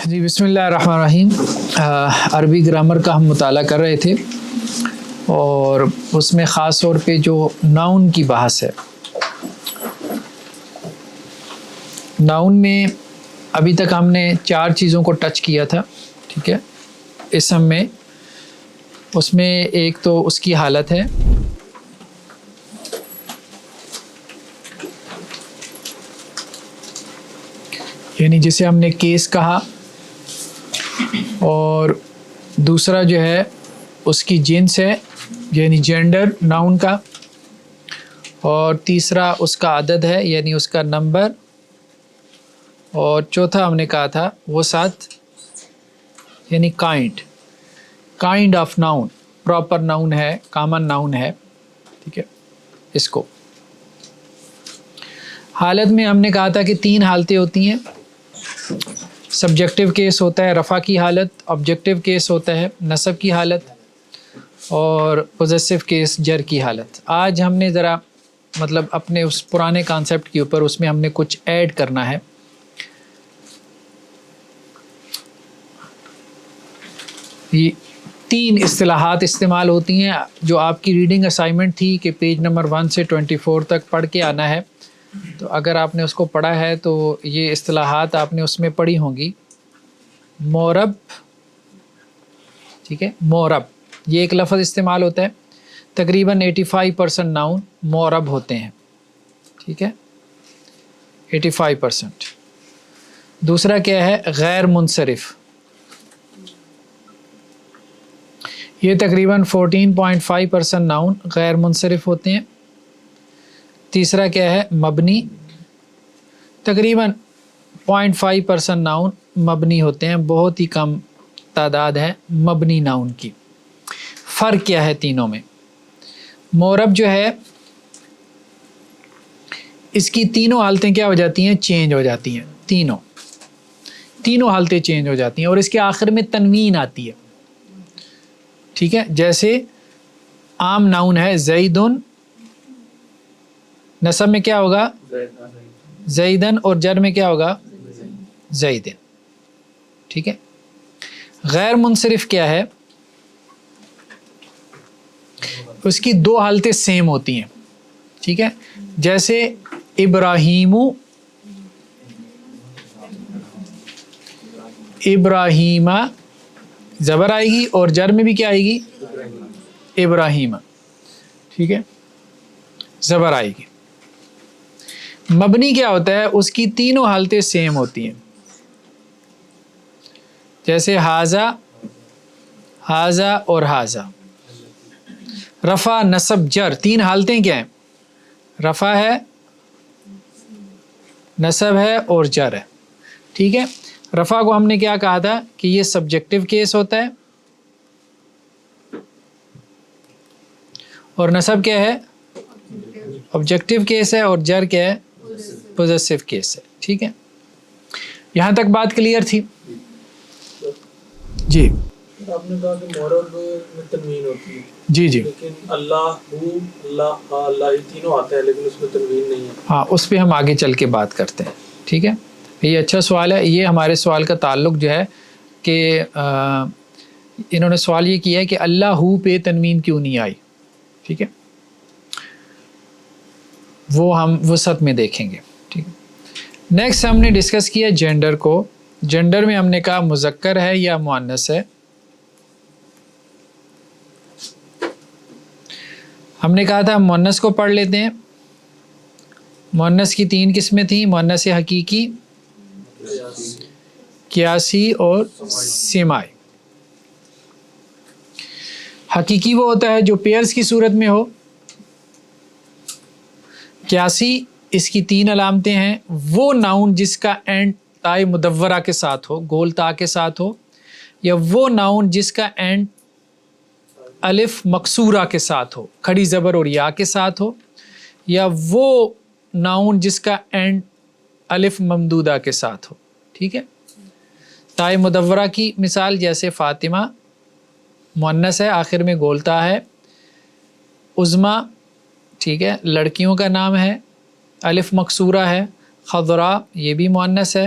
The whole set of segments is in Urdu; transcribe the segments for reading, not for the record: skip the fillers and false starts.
جی بسم اللہ الرحمن الرحیم. عربی گرامر کا ہم مطالعہ کر رہے تھے اور اس میں خاص طور پہ جو ناؤن کی بحث ہے. ناؤن میں ابھی تک ہم نے 4 چیزوں کو ٹچ کیا تھا, ٹھیک ہے. اسم میں اس میں ایک تو اس کی حالت ہے, یعنی جسے ہم نے کیس کہا, اور دوسرا جو ہے اس کی جنس ہے یعنی جینڈر ناؤن کا, اور تیسرا اس کا عدد ہے یعنی اس کا نمبر, اور چوتھا ہم نے کہا تھا وہ 7 یعنی kind of noun, proper noun ہے, کامن ناؤن ہے, ٹھیک ہے. اس کو حالت میں ہم نے کہا تھا کہ 3 حالتیں ہوتی ہیں. سبجیکٹیو کیس ہوتا ہے رفع کی حالت, آبجیکٹیو کیس ہوتا ہے نصب کی حالت, اور پوزیسو کیس جر کی حالت. آج ہم نے ذرا مطلب اپنے اس پرانے کانسیپٹ کے اوپر اس میں ہم نے کچھ ایڈ کرنا ہے. یہ 3 اصطلاحات استعمال ہوتی ہیں جو آپ کی ریڈنگ اسائنمنٹ تھی کہ پیج نمبر 1 سے 24 تک پڑھ کے آنا ہے. تو اگر آپ نے اس کو پڑھا ہے تو یہ اصطلاحات آپ نے اس میں پڑھی ہوں گی. مورب, ٹھیک ہے, مورب یہ ایک لفظ استعمال ہوتا ہے. تقریباً 85% ناؤن مورب ہوتے ہیں, ٹھیک ہے, 85%. دوسرا کیا ہے غیر منصرف, یہ تقریباً 14.5% ناؤن غیر منصرف ہوتے ہیں. تیسرا کیا ہے مبنی, تقریباً 0.5% ناؤن مبنی ہوتے ہیں, بہت ہی کم تعداد ہے مبنی ناؤن کی. فرق کیا ہے تینوں میں؟ مورب جو ہے اس کی تینوں حالتیں کیا ہو جاتی ہیں, چینج ہو جاتی ہیں. تینوں حالتیں چینج ہو جاتی ہیں, اور اس کے آخر میں تنوین آتی ہے, ٹھیک ہے. جیسے عام ناؤن ہے زیدن, نصب میں کیا ہوگا زیدن, اور جر میں کیا ہوگا زیدن, ٹھیک ہے. غیر منصرف کیا ہے, اس کی 2 حالتیں سیم ہوتی ہیں, ٹھیک ہے. جیسے ابراہیمہ زبر آئے گی اور جر میں بھی کیا آئے گی ابراہیمہ, ٹھیک ہے, زبر آئے گی. مبنی کیا ہوتا ہے, اس کی تینوں حالتیں سیم ہوتی ہیں. جیسے حاذا, حاذا اور حاذا. رفع نصب جر 3 حالتیں کیا ہیں, رفع ہے, نصب ہے اور جر ہے, ٹھیک ہے. رفع کو ہم نے کیا کہا تھا کہ یہ سبجیکٹیو کیس ہوتا ہے, اور نصب کیا ہے آبجیکٹیو کیس ہے, اور جر کیا ہے پوزیسو کیس ہے, ٹھیک ہے. یہاں تک بات کلیئر تھی؟ جی آپ نے کہا کہ مورب میں تنوین ہوتی ہے, جی جی, لیکن اللہ ہو, اللہ اللہ یہ تینوں آتے ہیں لیکن اس میں تنوین نہیں ہے. ہاں اس پہ ہم آگے چل کے بات کرتے ہیں, ٹھیک ہے. یہ اچھا سوال ہے. یہ ہمارے سوال کا تعلق جو ہے کہ انہوں نے سوال یہ کیا ہے کہ اللہ ہو پہ تنوین کیوں نہیں آئی, ٹھیک ہے. وہ ہم وسعت میں دیکھیں گے, ٹھیک ہے. نیکسٹ ہم نے ڈسکس کیا جینڈر کو. جینڈر میں ہم نے کہا مذکر ہے یا مؤنث ہے. ہم نے کہا تھا مؤنث کو پڑھ لیتے ہیں. مؤنث کی 3 قسمیں تھیں, مؤنث حقیقی, قیاسی اور سماعی. حقیقی وہ ہوتا ہے جو پیئرز کی صورت میں ہو. قیاسی اس کی 3 علامتیں ہیں, وہ ناؤن جس کا اینڈ تائے مدورہ کے ساتھ ہو, گول تا کے ساتھ ہو, یا وہ ناؤن جس کا اینڈ الف مکسورہ کے ساتھ ہو, کھڑی زبر اور یا کے ساتھ ہو, یا وہ ناؤن جس کا اینڈ الف ممدودہ کے ساتھ ہو, ٹھیک ہے. تائے مدورہ کی مثال جیسے فاطمہ مؤنث ہے, آخر میں گول تا ہے. عظمیٰ, ٹھیک ہے, لڑکیوں کا نام ہے, الف مکسورہ ہے. خضراء یہ بھی مؤنث ہے.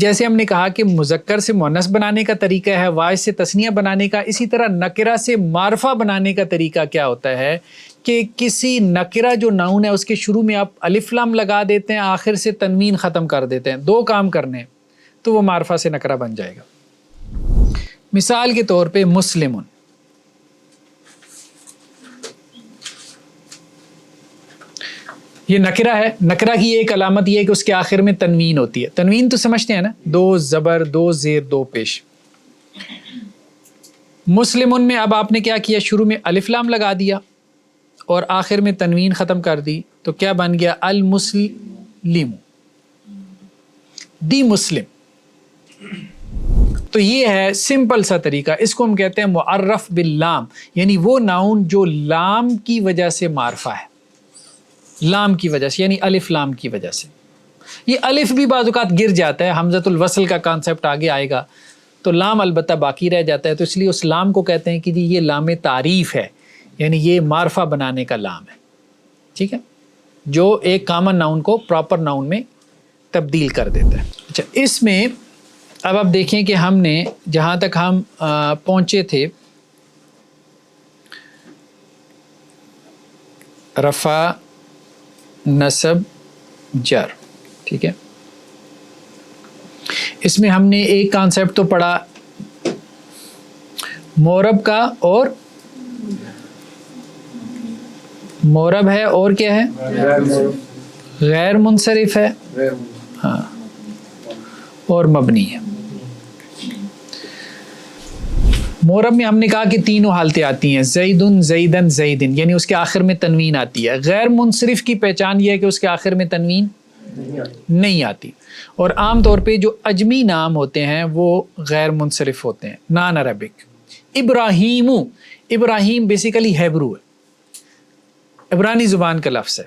جیسے ہم نے کہا کہ مذکر سے مؤنث بنانے کا طریقہ ہے، واحد سے تثنیہ بنانے کا، اسی طرح نکرہ سے معرفہ بنانے کا طریقہ کیا ہوتا ہے کہ کسی نکرہ جو ناؤن ہے اس کے شروع میں آپ الف لام لگا دیتے ہیں، آخر سے تنوین ختم کر دیتے ہیں، 2 کام کرنے ہیں تو وہ معرفہ سے نکرہ بن جائے گا۔ مثال کے طور پہ مسلمن، یہ نکرہ ہے، نکرہ کی ایک علامت یہ ہے کہ اس کے آخر میں تنوین ہوتی ہے، تنوین تو سمجھتے ہیں نا، 2 زبر 2 زیر 2 پیش۔ مسلمن میں اب آپ نے کیا کیا، شروع میں الف لام لگا دیا اور آخر میں تنوین ختم کر دی، تو کیا بن گیا، المسلم، دی مسلم۔ تو یہ ہے سمپل سا طریقہ، اس کو ہم کہتے ہیں معرف باللام، یعنی وہ ناؤن جو لام کی وجہ سے معرفہ ہے، لام کی وجہ سے، یعنی الف لام کی وجہ سے۔ یہ الف بھی بعض اوقات گر جاتا ہے، حمزۃ الوصل کا کانسیپٹ آگے آئے گا، تو لام البتہ باقی رہ جاتا ہے، تو اس لیے اس لام کو کہتے ہیں کہ جی یہ لام تعریف ہے، یعنی یہ معرفہ بنانے کا لام ہے، ٹھیک ہے، جو ایک کامن ناؤن کو پراپر ناؤن میں تبدیل کر دیتا ہے۔ اچھا، اس میں اب آپ دیکھیں کہ ہم نے جہاں تک ہم پہنچے تھے، رفع، نصب، جر، ٹھیک ہے، اس میں ہم نے ایک کانسیپٹ تو پڑھا مورب کا، اور مورب ہے اور کیا ہے، غیر منصرف ہے، ہاں، اور مبنی ہے۔ مورب میں ہم نے کہا کہ تینوں حالتیں آتی ہیں، زیدن، زیدن، زیدن، یعنی اس کے آخر میں تنوین آتی ہے۔ غیر منصرف کی پہچان یہ ہے کہ اس کے آخر میں تنوین نہیں آتی، اور عام طور پہ جو اجمی نام ہوتے ہیں وہ غیر منصرف ہوتے ہیں، نان عربک۔ ابراہیم، ابراہیم بیسیکلی ہیبرو ہے، عبرانی زبان کا لفظ ہے،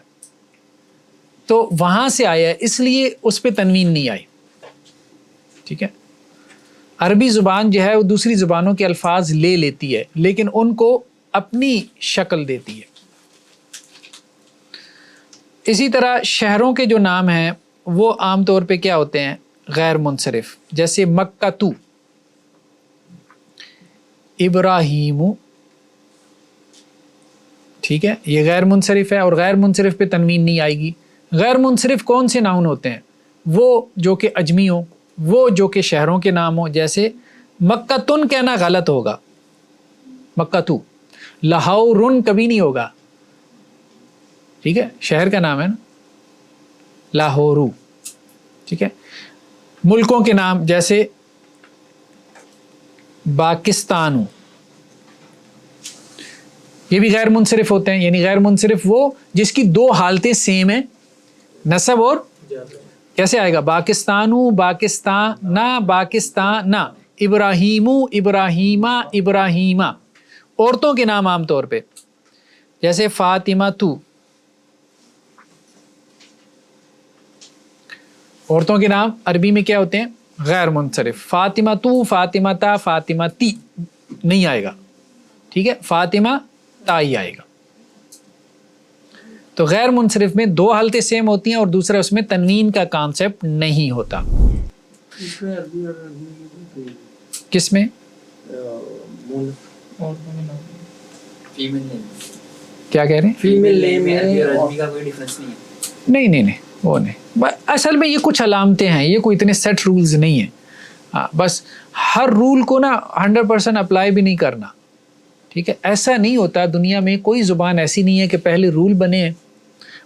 تو وہاں سے آیا ہے، اس لیے اس پہ تنوین نہیں آئی، ٹھیک ہے۔ عربی زبان جو ہے وہ دوسری زبانوں کے الفاظ لے لیتی ہے، لیکن ان کو اپنی شکل دیتی ہے۔ اسی طرح شہروں کے جو نام ہیں وہ عام طور پہ کیا ہوتے ہیں، غیر منصرف، جیسے مکہ تو، ابراہیم، ٹھیک ہے، یہ غیر منصرف ہے، اور غیر منصرف پہ تنوین نہیں آئے گی۔ غیر منصرف کون سے ناؤن ہوتے ہیں، وہ جو کہ اجمی ہوں، وہ جو کہ شہروں کے نام ہوں، جیسے مکہ تن کہنا غلط ہوگا، مکہ تو، لاہورن کبھی نہیں ہوگا، ٹھیک ہے، شہر کا نام ہے نا، لاہورو، ٹھیک ہے۔ ملکوں کے نام جیسے پاکستان، یہ بھی غیر منصرف ہوتے ہیں، یعنی غیر منصرف وہ جس کی 2 حالتیں سیم ہیں، نصب اور کیسے آئے گا، پاکستانو، پاکستان، پاکستان، ابراہیمو، ابراہیمہ، ابراہیمہ۔ عورتوں کے نام عام طور پہ جیسے فاطمہ تو، عورتوں کے نام عربی میں کیا ہوتے ہیں، غیر منصرف، فاطمہ تو، فاطمہ تا، فاطمہ تی نہیں آئے گا، ٹھیک ہے، فاطمہ تا ہی آئے گا۔ تو غیر منصرف میں 2 حالتیں سیم ہوتی ہیں، اور دوسرا اس میں تنوین کا کانسیپٹ نہیں ہوتا۔ کس میں، کیا کہہ رہے ہیں، نہیں، وہ نہیں، اصل میں یہ کچھ علامتیں ہیں، یہ کوئی اتنے سیٹ رولز نہیں ہیں، ہاں، بس ہر رول کو نا 100% اپلائی بھی نہیں کرنا، ٹھیک ہے، ایسا نہیں ہوتا، دنیا میں کوئی زبان ایسی نہیں ہے کہ پہلے رول بنے ہیں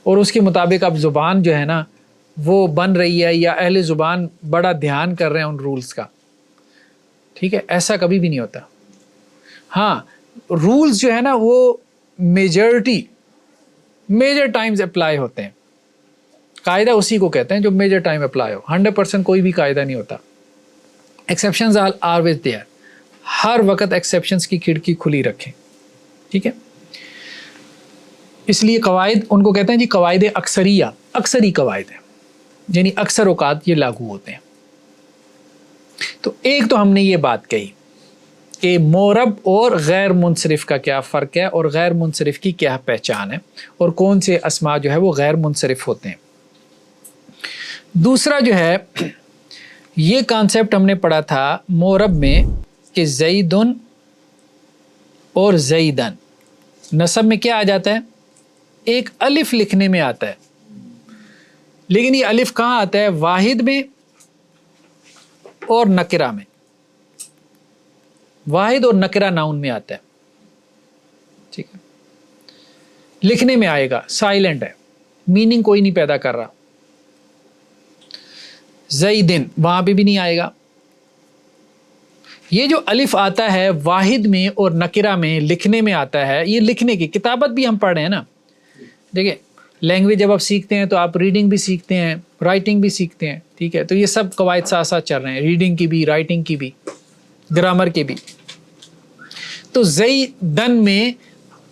اور اس کے مطابق اب زبان جو ہے نا وہ بن رہی ہے، یا اہل زبان بڑا دھیان کر رہے ہیں ان رولز کا، ٹھیک ہے، ایسا کبھی بھی نہیں ہوتا۔ ہاں، رولز جو ہے نا وہ میجر ٹائمز اپلائی ہوتے ہیں، قاعدہ اسی کو کہتے ہیں جو میجر ٹائم اپلائی ہو، 100% کوئی بھی قاعدہ نہیں ہوتا، ایکسیپشنز آر آلویز دیئر، ہر وقت ایکسیپشنز کی کھڑکی کھلی رکھیں، ٹھیک ہے۔ اس لیے قواعد ان کو کہتے ہیں جی قواعد اکثریہ، اکثری قواعد ہیں، یعنی اکثر اوقات یہ لاگو ہوتے ہیں۔ تو ایک تو ہم نے یہ بات کہی کہ مورب اور غیر منصرف کا کیا فرق ہے، اور غیر منصرف کی کیا پہچان ہے، اور کون سے اسما جو ہے وہ غیر منصرف ہوتے ہیں۔ دوسرا جو ہے یہ کانسیپٹ ہم نے پڑھا تھا مورب میں کہ زیدن اور زیدن نسب میں کیا آ جاتا ہے؟ ایک الف لکھنے میں آتا ہے، لیکن یہ الف کہاں آتا ہے؟ واحد میں اور نکرہ میں، واحد اور نکرہ ناؤن میں آتا ہے، ٹھیک ہے، لکھنے میں آئے گا، سائلنٹ ہے، میننگ کوئی نہیں پیدا کر رہا۔ زیدن وہاں پہ بھی نہیں آئے گا۔ یہ جو الف آتا ہے واحد میں اور نکرہ میں لکھنے میں آتا ہے، یہ لکھنے کی کتابت بھی ہم پڑھ رہے ہیں نا، دیکھیں لینگویج جب آپ سیکھتے ہیں تو آپ ریڈنگ بھی سیکھتے ہیں، رائٹنگ بھی سیکھتے ہیں، ٹھیک ہے، تو یہ سب قواعد ساتھ ساتھ چل رہے ہیں، ریڈنگ کی بھی، رائٹنگ کی بھی، گرامر کے بھی۔ تو زیدن میں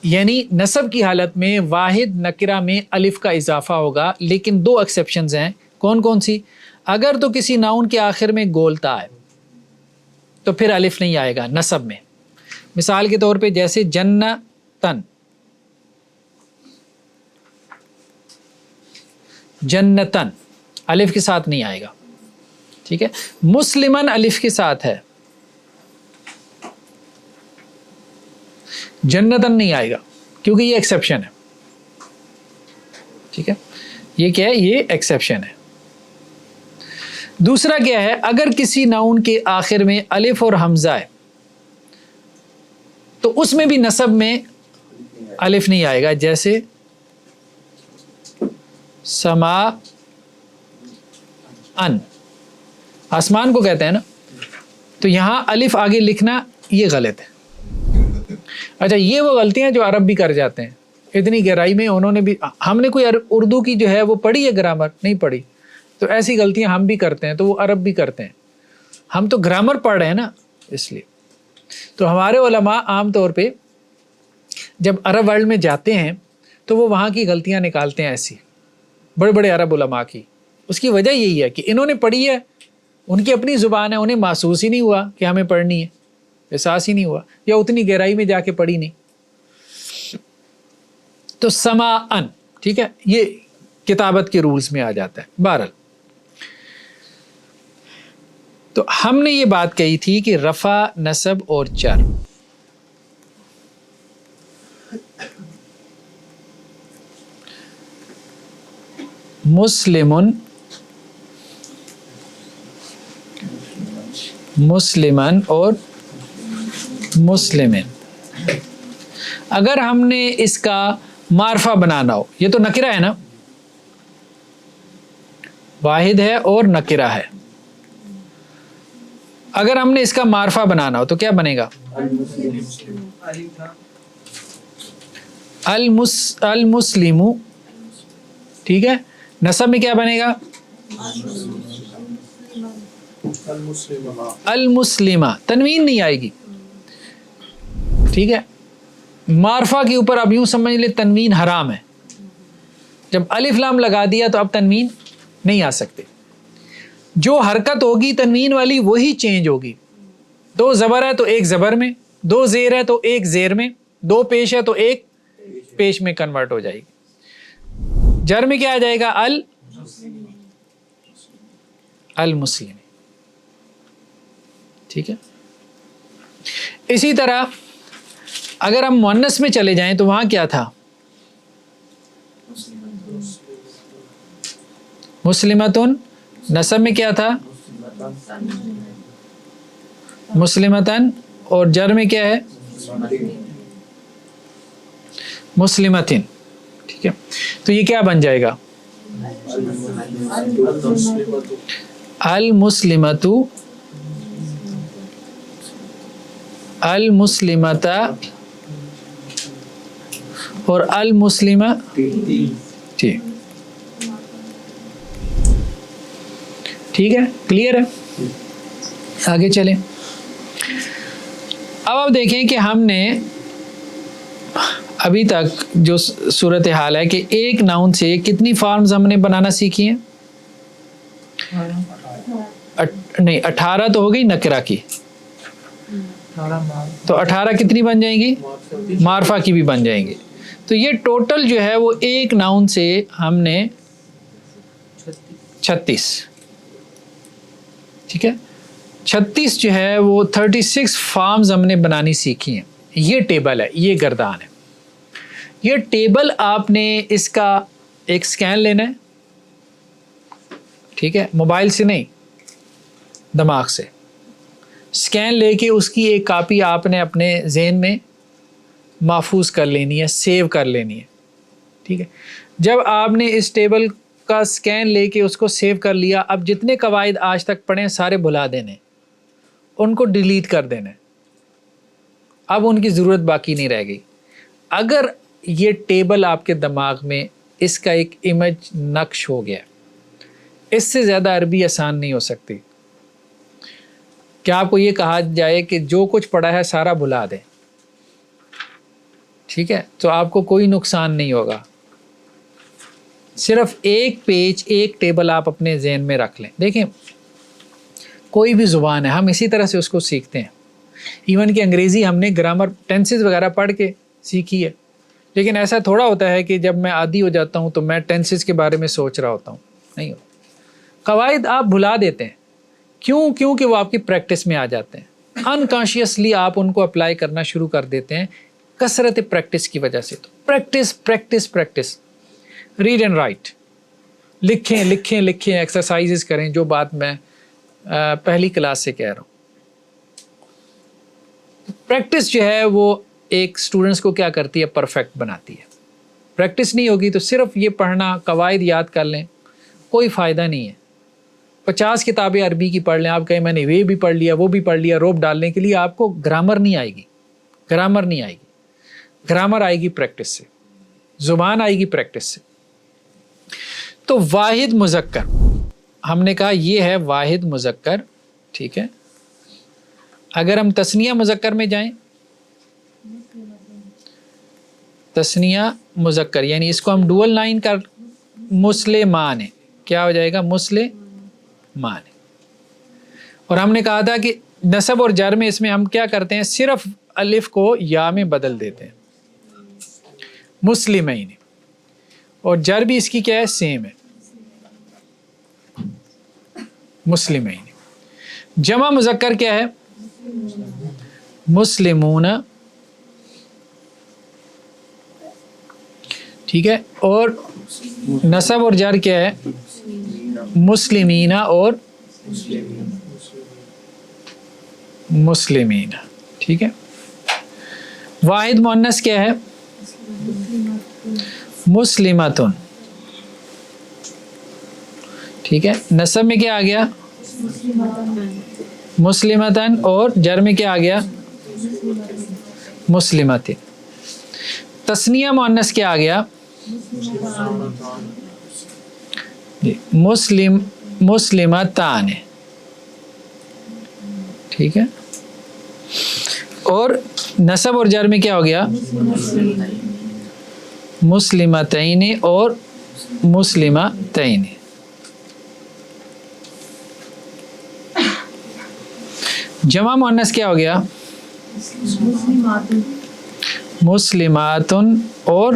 یعنی نسب کی حالت میں واحد نکرہ میں الف کا اضافہ ہوگا، لیکن دو ایکسیپشنز ہیں، کون کون سی؟ اگر تو کسی ناؤن کے آخر میں گولتا ہے تو پھر الف نہیں آئے گا نسب میں، مثال کے طور پہ جیسے جنتن، جنتن الف کے ساتھ نہیں آئے گا، ٹھیک ہے، مسلمن الف کے ساتھ ہے، جنتن نہیں آئے گا کیونکہ یہ ایکسیپشن ہے، ٹھیک ہے، یہ کیا ہے؟ یہ ایکسیپشن ہے۔ دوسرا کیا ہے؟ اگر کسی ناؤن کے آخر میں الف اور حمزہ ہے تو اس میں بھی نسب میں الف نہیں آئے گا، جیسے سما ان، آسمان کو کہتے ہیں نا، تو یہاں الف آگے لکھنا یہ غلط ہے۔ اچھا، یہ وہ غلطیاں جو عرب بھی کر جاتے ہیں، اتنی گہرائی میں انہوں نے بھی، ہم نے کوئی اردو کی جو ہے وہ پڑھی ہے گرامر؟ نہیں پڑھی، تو ایسی غلطیاں ہم بھی کرتے ہیں تو وہ عرب بھی کرتے ہیں، ہم تو گرامر پڑھ رہے ہیں نا، اس لیے تو ہمارے علماء عام طور پہ جب عرب ورلڈ میں جاتے ہیں تو وہ وہاں کی غلطیاں نکالتے ہیں، ایسی بڑے بڑے عرب علماء کی۔ اس کی وجہ یہی ہے کہ انہوں نے پڑھی ہے، ان کی اپنی زبان ہے، انہیں محسوس ہی نہیں ہوا کہ ہمیں پڑھنی ہے، احساس ہی نہیں ہوا، یا اتنی گہرائی میں جا کے پڑھی نہیں۔ تو سما ان، ٹھیک ہے، یہ کتابت کے رولز میں آ جاتا ہے۔ بہرحال تو ہم نے یہ بات کہی تھی کہ رفع، نصب اور جر مسلمن، مسلمن اور مسلمن، اگر ہم نے اس کا معرفہ بنانا ہو، یہ تو نکرہ ہے نا، واحد ہے اور نکرہ ہے، اگر ہم نے اس کا معرفہ بنانا ہو تو کیا بنے گا؟ المسلم، ٹھیک ہے، نسب میں کیا بنے گا؟ المسلمہ، تنوین نہیں آئے گی، ٹھیک ہے، معرفہ کے اوپر اب یوں سمجھ لے تنوین حرام ہے، جب الف لام لگا دیا تو اب تنوین نہیں آ سکتے، جو حرکت ہوگی تنوین والی وہی چینج ہوگی، دو زبر ہے تو ایک زبر میں، دو زیر ہے تو ایک زیر میں، دو پیش ہے تو ایک پیش میں کنورٹ ہو جائے گی۔ جر میں کیا آ جائے گا؟ المسلم، ٹھیک ہے۔ اسی طرح اگر ہم مؤنث میں چلے جائیں تو وہاں کیا تھا؟ مسلمتن، نسب میں کیا تھا؟ مسلمتن، اور جر میں کیا ہے؟ مسلمتن، ٹھیک ہے، تو یہ کیا بن جائے گا؟ المسلمۃ، المسلمۃ اور المسلمہ، ٹھیک ٹھیک ہے، کلیئر ہے؟ آگے چلیں۔ اب آپ دیکھیں کہ ہم نے ابھی تک جو صورتحال ہے کہ ایک ناؤن سے کتنی فارمز ہم نے بنانا سیکھی ہیں؟ نہیں، 18 تو ہو گئی نکرہ کی، تو 18 کتنی بن جائیں گی؟ معرفہ کی بھی بن جائیں گی، تو یہ ٹوٹل جو ہے وہ ایک ناؤن سے ہم نے 36 ٹھیک ہے. 36 جو ہے وہ 36 فارمز ہم نے بنانی سیکھی ہیں. یہ ٹیبل ہے, یہ گردان ہے. یہ ٹیبل آپ نے اس کا ایک سکین لینا ہے, ٹھیک ہے, موبائل سے نہیں, دماغ سے سکین لے کے اس کی ایک کاپی آپ نے اپنے ذہن میں محفوظ کر لینی ہے, سیو کر لینی ہے. ٹھیک ہے, جب آپ نے اس ٹیبل کا سکین لے کے اس کو سیو کر لیا, اب جتنے قواعد آج تک پڑھے سارے بھلا دینے, ان کو ڈیلیٹ کر دینا, اب ان کی ضرورت باقی نہیں رہ گئی. اگر یہ ٹیبل آپ کے دماغ میں اس کا ایک امیج نقش ہو گیا, اس سے زیادہ عربی آسان نہیں ہو سکتی. کیا آپ کو یہ کہا جائے کہ جو کچھ پڑھا ہے سارا بھلا دیں, ٹھیک ہے, تو آپ کو کوئی نقصان نہیں ہوگا. صرف ایک پیج, ایک ٹیبل آپ اپنے ذہن میں رکھ لیں. دیکھیں, کوئی بھی زبان ہے, ہم اسی طرح سے اس کو سیکھتے ہیں. ایون کہ انگریزی ہم نے گرامر, ٹینسز وغیرہ پڑھ کے سیکھی ہے, لیکن ایسا تھوڑا ہوتا ہے کہ جب میں عادی ہو جاتا ہوں تو میں ٹینسز کے بارے میں سوچ رہا ہوتا ہوں. نہیں ہوتا. قواعد آپ بھلا دیتے ہیں. کیوں؟ کیونکہ وہ آپ کی پریکٹس میں آ جاتے ہیں. انکانشیسلی آپ ان کو اپلائی کرنا شروع کر دیتے ہیں کثرت پریکٹس کی وجہ سے. تو practice practice practice. Read and write, لکھیں لکھیں لکھیں, ایکسرسائزز کریں, جو بات میں پہلی کلاس سے کہہ رہا ہوں. پریکٹس جو ہے وہ ایک اسٹوڈنٹس کو کیا کرتی ہے, پرفیکٹ بناتی ہے. پریکٹس نہیں ہوگی تو صرف یہ پڑھنا, قواعد یاد کر لیں, کوئی فائدہ نہیں ہے. 50 کتابیں عربی کی پڑھ لیں, آپ کہیں میں نے یہ بھی پڑھ لیا وہ بھی پڑھ لیا, روب ڈالنے کے لیے آپ کو گرامر نہیں آئے گی. گرامر نہیں آئے گی. گرامر آئے گی پریکٹس سے, زبان آئے گی پریکٹس سے. تو واحد مذکر ہم نے کہا یہ ہے واحد مذکر, ٹھیک ہے. اگر ہم تثنیہ مذکر میں جائیں, تثنیہ مذکر یعنی اس کو ہم ڈوئل لائن کر, مسلمان, کیا ہو جائے گا, مسلمان. اور ہم نے کہا تھا کہ نصب اور جر میں اس میں ہم کیا کرتے ہیں, صرف الف کو یا میں بدل دیتے ہیں, مسلمین. اور جر بھی اس کی کیا ہے, سیم ہے, مسلمین. جمع مذکر کیا ہے, مسلمون, ٹھیک ہے. اور نصب اور جر کیا ہے, مسلمین اور مسلمین, ٹھیک ہے. واحد مؤنث کیا ہے, مسلمتن, ٹھیک ہے. نصب میں کیا آ گیا, مسلمتن, اور جر میں کیا آ گیا, مسلمتن. تثنیہ مؤنث کیا آ گیا, مسلمتان, ٹھیک ہے. اور نصب اور جر میں کیا ہو گیا, مسلمتین اور مسلمتین. جمع مؤنث کیا ہو گیا, مسلماتن اور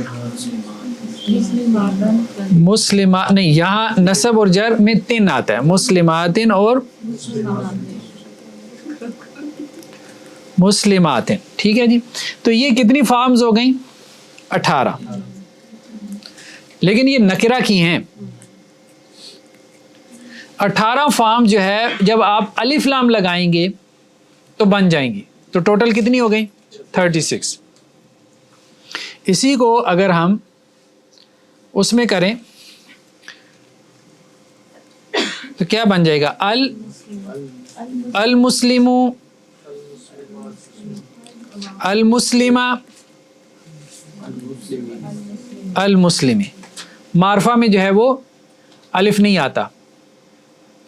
مسلمات, نہیں یہاں نصب اور جر میں 3 آتا ہے, مسلماتن اور مسلماتن, ٹھیک ہے جی. تو یہ کتنی فارمز ہو گئیں, 18. لیکن یہ نکرہ کی ہیں. 18 فارم جو ہے جب آپ الف لام لگائیں گے تو بن جائیں گی. تو ٹوٹل کتنی ہو گئی, 36. اسی کو اگر ہم اس میں کریں تو کیا بن جائے گا, المسلم, المسلمہ, المسلمی. معرفہ میں جو ہے وہ الف نہیں آتا,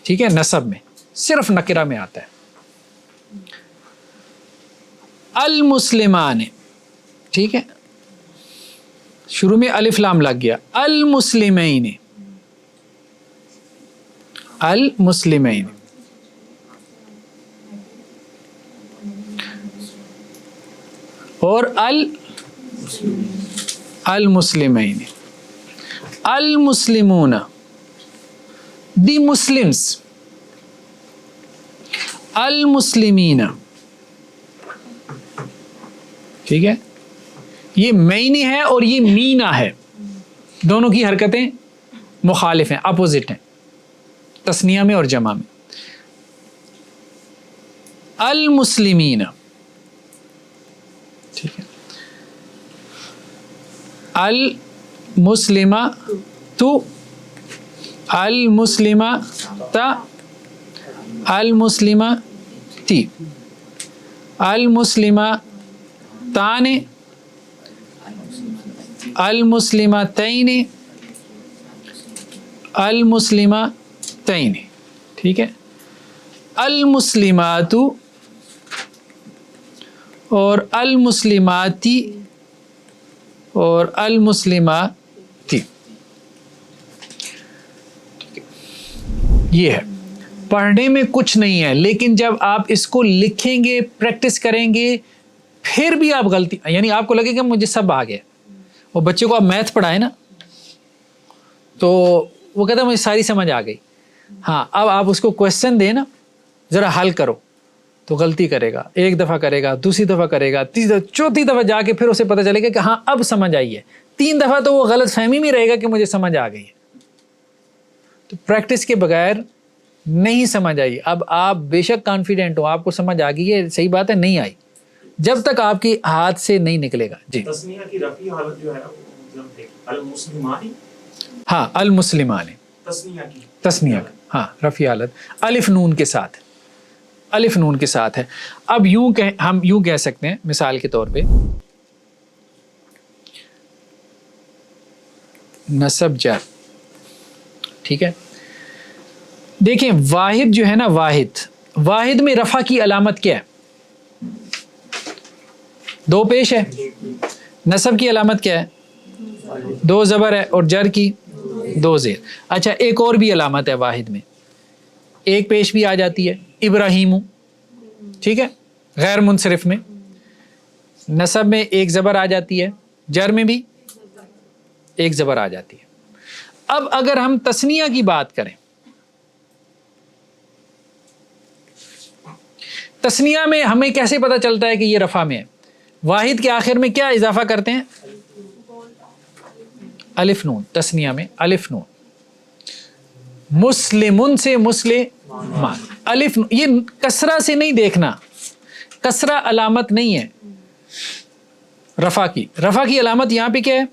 ٹھیک ہے. نسب میں صرف نکرہ میں آتا ہے. المسلمان, ٹھیک ہے, شروع میں الف لام لگ گیا. المسلمین, المسلمین. اور المسلمین, المسلمون, دی مسلمس, المسلمین، ٹھیک ہے، یہ مینی ہے اور یہ مینا ہے، دونوں کی حرکتیں مخالف ہیں، اپوزٹ ہیں، تثنیہ میں اور جمع میں. المسلمین، ٹھیک ہے، المسلمہ تو، المسلمہ تا، المسلمہ تی، المسلمہ تانے، المسلمہ تینے، المسلمہ تینے، ٹھیک ہے. المسلمات اور المسلماتی اور المسلماتی، یہ ہے. پڑھنے میں کچھ نہیں ہے، لیکن جب آپ اس کو لکھیں گے، پریکٹس کریں گے، پھر بھی آپ غلطی، یعنی آپ کو لگے گا مجھے سب آ گیا. وہ بچے کو آپ میتھ پڑھائیں نا تو وہ کہتا ہے مجھے ساری سمجھ آ گئی. ہاں، اب آپ اس کو کویشچن دیں نا، ذرا حل کرو، تو غلطی کرے گا، ایک دفعہ کرے گا، دوسری دفعہ کرے گا، تیسری دفعہ، چوتھی دفعہ جا کے پھر اسے پتہ چلے گا کہ ہاں اب سمجھ آئی ہے. 3 دفعہ تو وہ غلط فہمی میں رہے گا کہ مجھے سمجھ آ گئی ہے. تو پریکٹس کے بغیر نہیں سمجھ آئی. اب آپ بے شک کانفیڈنٹ ہو، آپ کو سمجھ آ گئی ہے، صحیح بات ہے، نہیں آئی جب تک آپ کی ہاتھ سے نہیں نکلے گا. جی تسنیہ کی رفعی حالت جو ہے المسلمانی، ہاں، المسلمان، تسنیہ کی، تسنیہ کا، ہاں، رفع حالت الف نون کے ساتھ، الف نون کے ساتھ ہے. اب ہم یوں کہہ سکتے ہیں مثال کے طور پہ، نصب جر، ٹھیک ہے. دیکھیں واحد جو ہے نا، واحد میں رفع کی علامت کیا ہے؟ 2 پیش ہے. نصب کی علامت کیا ہے؟ 2 زبر ہے، اور جر کی 2 زیر. اچھا، ایک اور بھی علامت ہے واحد میں، ایک پیش بھی آ جاتی ہے، ابراہیم، ٹھیک ہے، غیر منصرف میں. نصب میں ایک زبر آ جاتی ہے، جر میں بھی ایک زبر آ جاتی ہے. اب اگر ہم تثنیہ کی بات کریں، تثنیہ میں ہمیں کیسے پتہ چلتا ہے کہ یہ رفع میں ہے؟ واحد کے آخر میں کیا اضافہ کرتے ہیں؟ الف نون. تثنیہ میں الف نون. مسلمن سے مسلمان، الف نون. یہ کسرہ سے نہیں دیکھنا، کسرہ علامت نہیں ہے رفع کی. رفع کی علامت یہاں پہ کیا ہے؟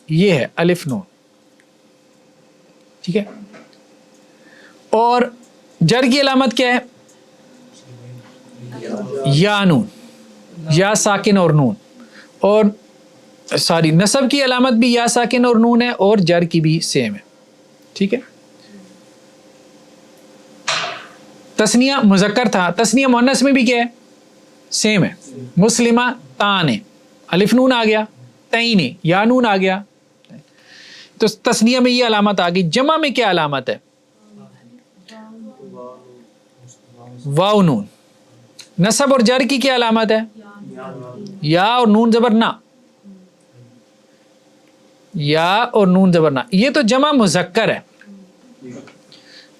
یہ ہے الف نون، ٹھیک ہے. اور جر کی علامت کیا ہے؟ یا نون، یا ساکن اور نون. اور نصب کی علامت بھی یا ساکن اور نون ہے، اور جر کی بھی سیم ہے، ٹھیک ہے. تثنیہ مذکر تھا، تثنیہ مؤنث میں بھی کیا ہے؟ سیم ہے. مسلمہ تانے، الف نون آ گیا، تینے یا نون آ گیا. تو تثنیہ میں یہ علامت آ گئی. جمع میں کیا علامت ہے؟ واو نون. نصب اور جر کی کیا علامت ہے؟ یا اور نون زبر نہ، یا اور نون زبر نہ. یہ تو جمع مذکر ہے.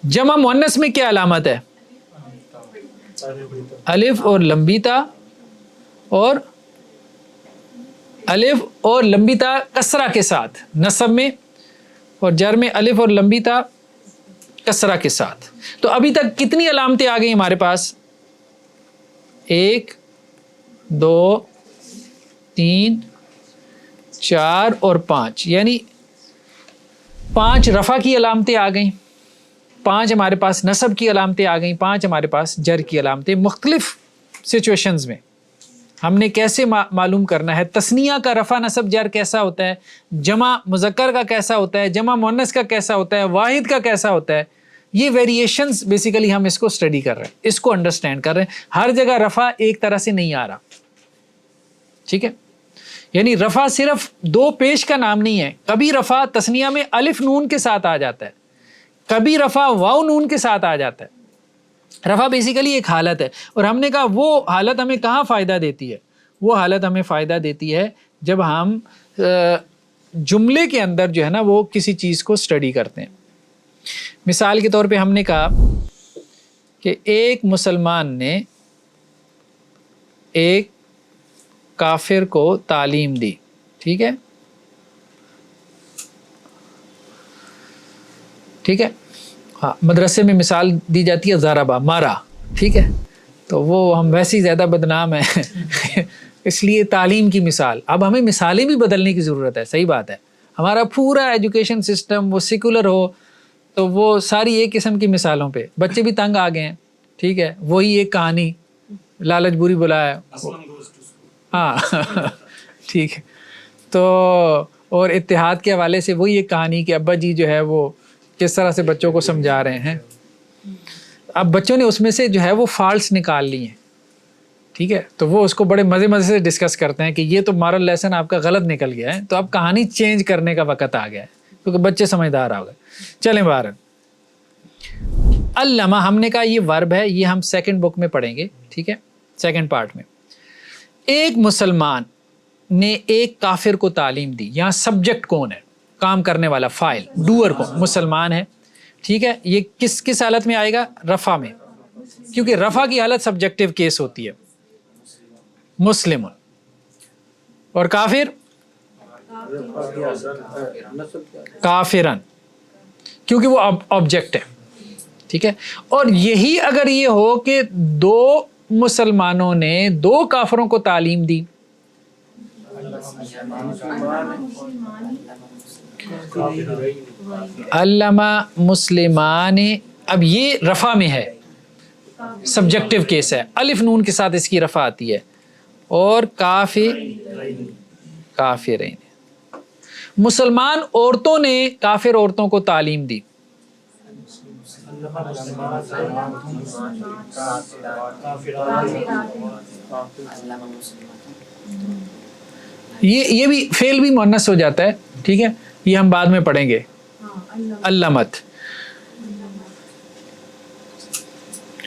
جمع مؤنث میں کیا علامت ہے؟ الف اور لمبی تا، اور الف اور لمبی تا کسرہ کے ساتھ نصب میں، اور جر میں الف اور لمبی تا کسرہ کے ساتھ. تو ابھی تک کتنی علامتیں آ گئی ہمارے پاس؟ 1 2 3 4 اور 5، یعنی 5 رفع کی علامتیں آ گئیں، 5 ہمارے پاس نصب کی علامتیں آ گئیں، 5 ہمارے پاس جر کی علامتیں. مختلف سچویشنز میں ہم نے کیسے معلوم کرنا ہے تثنیہ کا رفع نصب جر کیسا ہوتا ہے، جمع مذکر کا کیسا ہوتا ہے، جمع مؤنث کا کیسا ہوتا ہے، واحد کا کیسا ہوتا ہے. یہ ویریشنز بیسیکلی ہم اس کو اسٹڈی کر رہے ہیں، اس کو انڈرسٹینڈ کر رہے ہیں. ہر جگہ رفع ایک طرح سے نہیں آ رہا، ٹھیک ہے. یعنی رفع صرف 2 پیش کا نام نہیں ہے. کبھی رفع تثنیہ میں الف نون کے ساتھ آ جاتا ہے، کبھی رفع واو نون کے ساتھ آ جاتا ہے. رفع بیسیکلی ایک حالت ہے، اور ہم نے کہا وہ حالت ہمیں کہاں فائدہ دیتی ہے؟ وہ حالت ہمیں فائدہ دیتی ہے جب ہم جملے کے اندر جو ہے نا وہ کسی چیز کو اسٹڈی کرتے ہیں. مثال کے طور پہ ہم نے کہا کہ ایک مسلمان نے ایک کافر کو تعلیم دی. ٹھیک ہے, ٹھیک ہے, ہاں مدرسے میں مثال دی جاتی ہے ضربہ, مارا. ٹھیک ہے, تو وہ ہم ویسے ہی زیادہ بدنام ہیں اس لیے تعلیم کی مثال. اب ہمیں مثالیں بھی بدلنے کی ضرورت ہے. صحیح بات ہے, ہمارا پورا ایجوکیشن سسٹم وہ سیکولر ہو تو وہ ساری ایک قسم کی مثالوں پہ, بچے بھی تنگ آ گئے ہیں. ٹھیک ہے, وہی ایک کہانی, لالچ بری بلا ہے. ہاں ٹھیک ہے, تو اور اتحاد کے حوالے سے وہی ایک کہانی کہ ابا جی جو ہے وہ کس طرح سے بچوں کو سمجھا رہے ہیں. اب بچوں نے اس میں سے جو ہے وہ فالٹس نکال لی ہیں. ٹھیک ہے, تو وہ اس کو بڑے مزے مزے سے ڈسکس کرتے ہیں کہ یہ تو مارل لیسن آپ کا غلط نکل گیا ہے, تو اب کہانی چینج کرنے کا وقت آ گیا ہے کیونکہ بچے سمجھدار آ گئے. چلیں باہر, علامہ ہم نے کہا یہ ورب ہے, یہ ہم سیکنڈ بک میں پڑھیں گے. ٹھیک ہے, سیکنڈ پارٹ میں. ایک مسلمان نے ایک کافر کو تعلیم دی. یہاں سبجیکٹ کون ہے؟ کام کرنے والا, فاعل, ڈوئر کون؟ مسلمان ہے. ٹھیک ہے, یہ کس حالت میں آئے گا؟ رفع میں, کیونکہ رفع کی حالت سبجیکٹیو کیس ہوتی ہے. مسلم اور کافر کافرن, کیونکہ وہ آبجیکٹ ہے. ٹھیک ہے, اور یہی اگر یہ ہو کہ دو مسلمانوں نے دو کافروں کو تعلیم دی, علامہ مسلمان, اب یہ رفع میں ہے, سبجیکٹیو کیس ہے, الف نون کے ساتھ اس کی رفع آتی ہے. اور کافرین, مسلمان عورتوں نے کافر عورتوں کو تعلیم دی. یہ بھی فعل بھی مؤنث ہو جاتا ہے. ٹھیک ہے, یہ ہم بعد میں پڑھیں گے. علمت,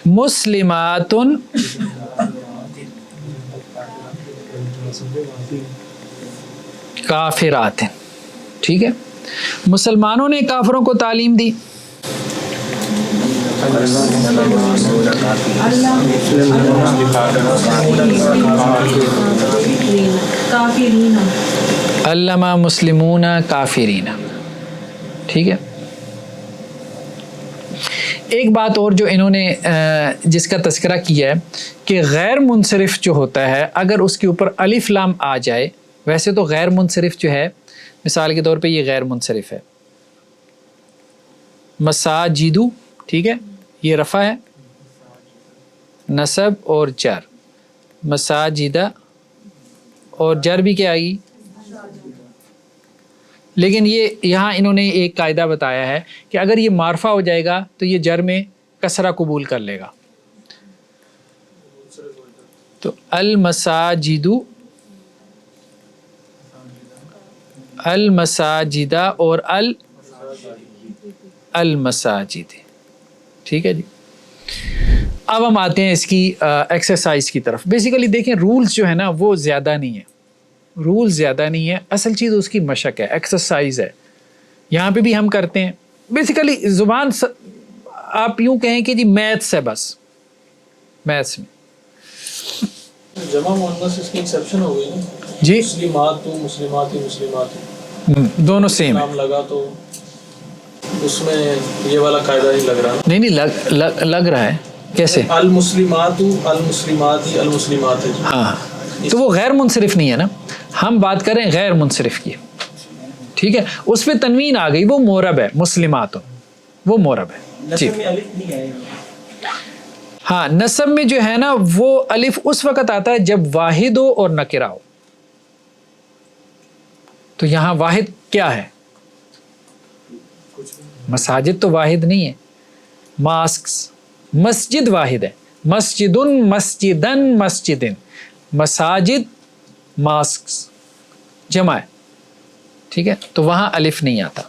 مسلمات کافرات. ٹھیک ہے, مسلمانوں نے کافروں کو تعلیم دی. علامہ مسلمون کافرین. ٹھیک ہے, ایک بات اور جو انہوں نے جس کا تذکرہ کیا ہے کہ غیر منصرف جو ہوتا ہے اگر اس کے اوپر الف لام آ جائے, ویسے تو غیر منصرف جو ہے مثال کے طور پہ یہ غیر منصرف ہے. مساجدو, ٹھیک ہے, یہ رفع ہے, نصب اور جر, مساجدہ اور جر بھی کیا آئی. لیکن یہ یہاں انہوں نے ایک قاعدہ بتایا ہے کہ اگر یہ معرفہ ہو جائے گا تو یہ جر میں کسرہ قبول کر لے گا. تو المساجدو, المساجدہ اور المساجد. ٹھیک ہے جی, اب ہم آتے ہیں اس کی ایکسرسائز کی طرف. بیسیکلی دیکھیں رولز جو ہے نا وہ زیادہ نہیں ہے, رول زیادہ نہیں ہے, اصل چیز اس کی مشق ہے, ایکسرسائز ہے. یہاں پہ بھی ہم کرتے ہیں بیسیکلی زبان آپ یوں کہیں کہ جی میتھس ہے, بس میتھس میں. جمع مؤنث اس کی ایکسیپشن ہو گئی نا جی, مسلمات تو مسلمات ہی مسلمات دونوں سیم ہے. نام لگا تو اس میں یہ والا قاعدہ ہی لگ رہا ہے. نہیں لگ رہا ہے. کیسے؟ المسلمات المسلمات ہی المسلمات ہے. ہاں, تو وہ غیر منصرف نہیں ہے نا, ہم بات کریں غیر منصرف کی. ٹھیک ہے, اس پہ تنوین آ گئی, وہ مورب ہے, مسلمات وہ مورب ہے. جی ہاں, نسب میں جو ہے نا وہ الف اس وقت آتا ہے جب واحد ہو اور نکرہ ہو. تو یہاں واحد کیا ہے؟ مساجد تو واحد نہیں ہے, ماسکس, مسجد واحد ہے, مسجدن مسجدن مسجدن, مساجد ماسکس جمع ہے. ٹھیک ہے, تو وہاں الف نہیں آتا.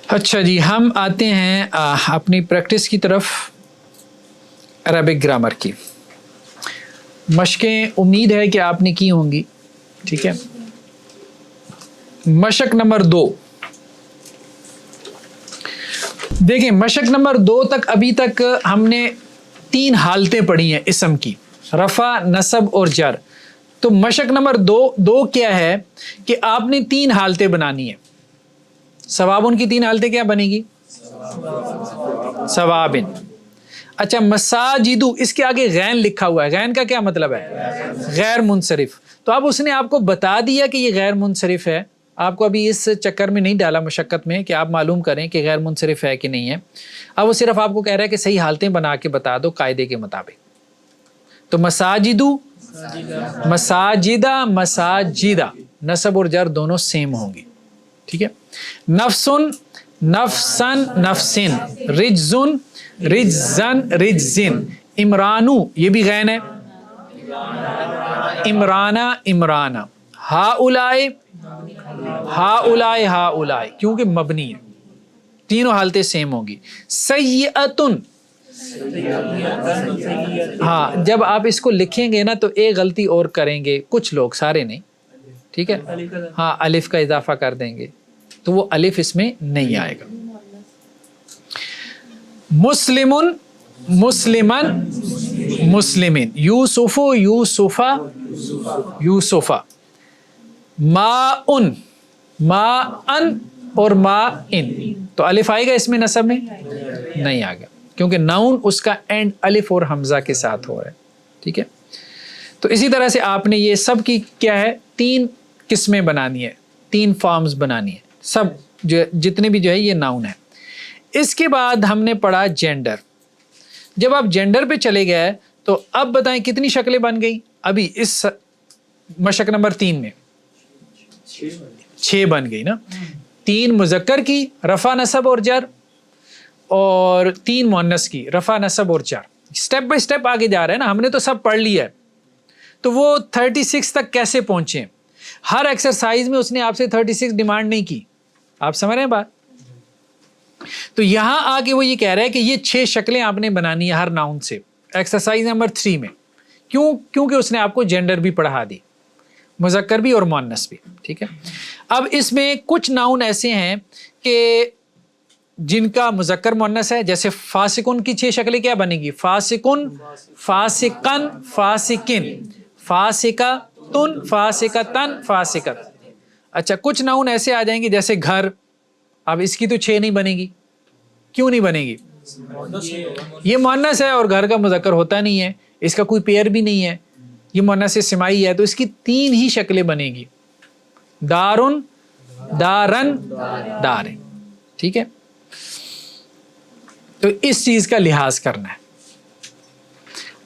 اچھا جی, ہم آتے ہیں اپنی پریکٹس کی طرف. عربک گرامر کی مشقیں امید ہے کہ آپ نے کی ہوں گی. ٹھیک ہے, مشق نمبر 2, دیکھیں مشق نمبر 2 تک ابھی تک ہم نے 3 حالتیں پڑھی ہیں اسم کی، رفع، نصب اور جر. تو مشق نمبر 2 کیا ہے کہ آپ نے 3 حالتیں بنانی ہیں. ثوابن کی 3 حالتیں کیا بنے گی؟ ثوابن. اچھا مساجدو، اس کے آگے غین لکھا ہوا ہے، غین کا کیا مطلب ہے؟ غیر منصرف. تو اب اس نے آپ کو بتا دیا کہ یہ غیر منصرف ہے، آپ کو ابھی اس چکر میں نہیں ڈالا مشقت میں کہ آپ معلوم کریں کہ غیر منصرف ہے کہ نہیں ہے. اب وہ صرف آپ کو کہہ رہا ہے کہ صحیح حالتیں بنا کے بتا دو قاعدے کے مطابق. تو مساجدو، مساجدہ، مساجدہ، نصب اور جر دونوں سیم ہوں گی. ٹھیک ہے. نفسن، نفسن، نفسن، رجزن، رجزن، رجزن. عمرانو، یہ بھی غین ہے، عمرانہ، عمرانہ. ہاؤلائے، ہاؤلائے، ہاؤلائے، کیونکہ مبنی ہے، تینوں حالتیں سیم ہوں گی. سیئتن، ہاں جب آپ اس کو لکھیں گے نا تو ایک غلطی اور کریں گے کچھ لوگ، سارے نہیں. ٹھیک ہے. ہاں الف کا اضافہ کر دیں گے تو وہ الف اس میں نہیں آئے گا. مسلمن، مسلمن، مسلمین. یوسف، یوسفا، یوسفا. ماءن، ماءن اور ماءن. تو الف آئے گا اس میں نصب میں؟ نہیں آئے گا کیونکہ ناؤن اس کا اینڈ الف اور حمزہ کے ساتھ ہو رہا ہے. ٹھیک ہے. تو اسی طرح سے آپ نے یہ سب کی کیا ہے 3 قسمیں بنانی ہے، 3 فارمز بنانی ہے. سب جو جتنے بھی جو ہے یہ ناؤن ہے. اس کے بعد ہم نے پڑھا جینڈر. جب آپ جینڈر پہ چلے گئے تو اب بتائیں کتنی شکلیں بن گئی ابھی اس مشق نمبر 3 میں؟ 6 بن گئی نا. 3 مذکر کی رفع، نصب اور جر، اور 3 مؤنث کی رفع، نصب اور جر. سٹیپ بائی سٹیپ آگے جا رہے ہیں نا، ہم نے تو سب پڑھ لیا ہے. تو وہ 36 تک کیسے پہنچے؟ ہر ایکسرسائز میں اس نے آپ سے 36 ڈیمانڈ نہیں کی. آپ سمجھ رہے ہیں بات؟ تو یہاں آ کے وہ یہ کہہ رہا ہے کہ یہ 6 شکلیں آپ نے بنانی ہے ہر ناؤن سے ایکسرسائز نمبر 3 میں. کیونکہ اس نے آپ کو جینڈر بھی پڑھا دی، مذکر بھی اور مؤنث بھی. ٹھیک ہے. اب اس میں کچھ ناؤن ایسے ہیں کہ جن کا مذکر مؤنث ہے، جیسے فاسقن کی 6 شکلیں کیا بنے گی؟ فاسقن، فاسقن، فاسقن، فاسقتن، فاسقتن، فاسقت. اچھا کچھ ناؤن ایسے آ جائیں گے جیسے گھر. اب اس کی تو 6 نہیں بنے گی. کیوں نہیں بنے گی؟ یہ مؤنث ہے اور گھر کا مذکر ہوتا نہیں ہے، اس کا کوئی پیئر بھی نہیں ہے، یہ مؤنث سمائی ہے، تو اس کی 3 ہی شکلیں بنے گی. دارن، دارن، دارن. ٹھیک ہے. تو اس چیز کا لحاظ کرنا ہے.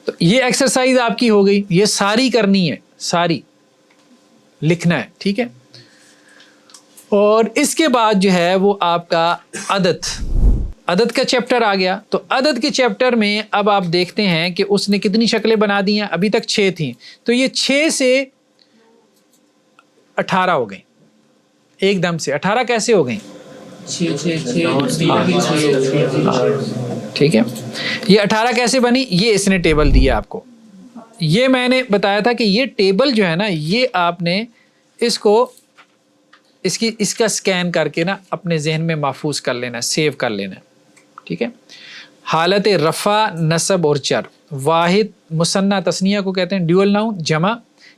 تو یہ ایکسرسائز آپ کی ہو گئی، یہ ساری کرنی ہے، ساری لکھنا ہے. ٹھیک ہے. اور اس کے بعد جو ہے وہ آپ کا عدد کا چیپٹر آ گیا. تو عدد کے چیپٹر میں اب آپ دیکھتے ہیں کہ اس نے کتنی شکلیں بنا دی ہیں. ابھی تک 6 تھیں، تو یہ 6 سے 18 ہو گئیں ایک دم سے. 18 کیسے ہو گئیں؟ ٹھیک ہے. یہ 18 کیسے بنی؟ یہ اس نے ٹیبل دیا آپ کو. یہ میں نے بتایا تھا کہ یہ ٹیبل جو ہے نا، یہ آپ نے اس کو اس کا سکین کر کے نا اپنے ذہن میں محفوظ کر لینا، سیو کر لینا. ٹھیک ہے. حالت رفع، نصب اور جر. واحد مثنیٰ تثنیہ کو کہتے ہیں ڈیول ناؤن، جمع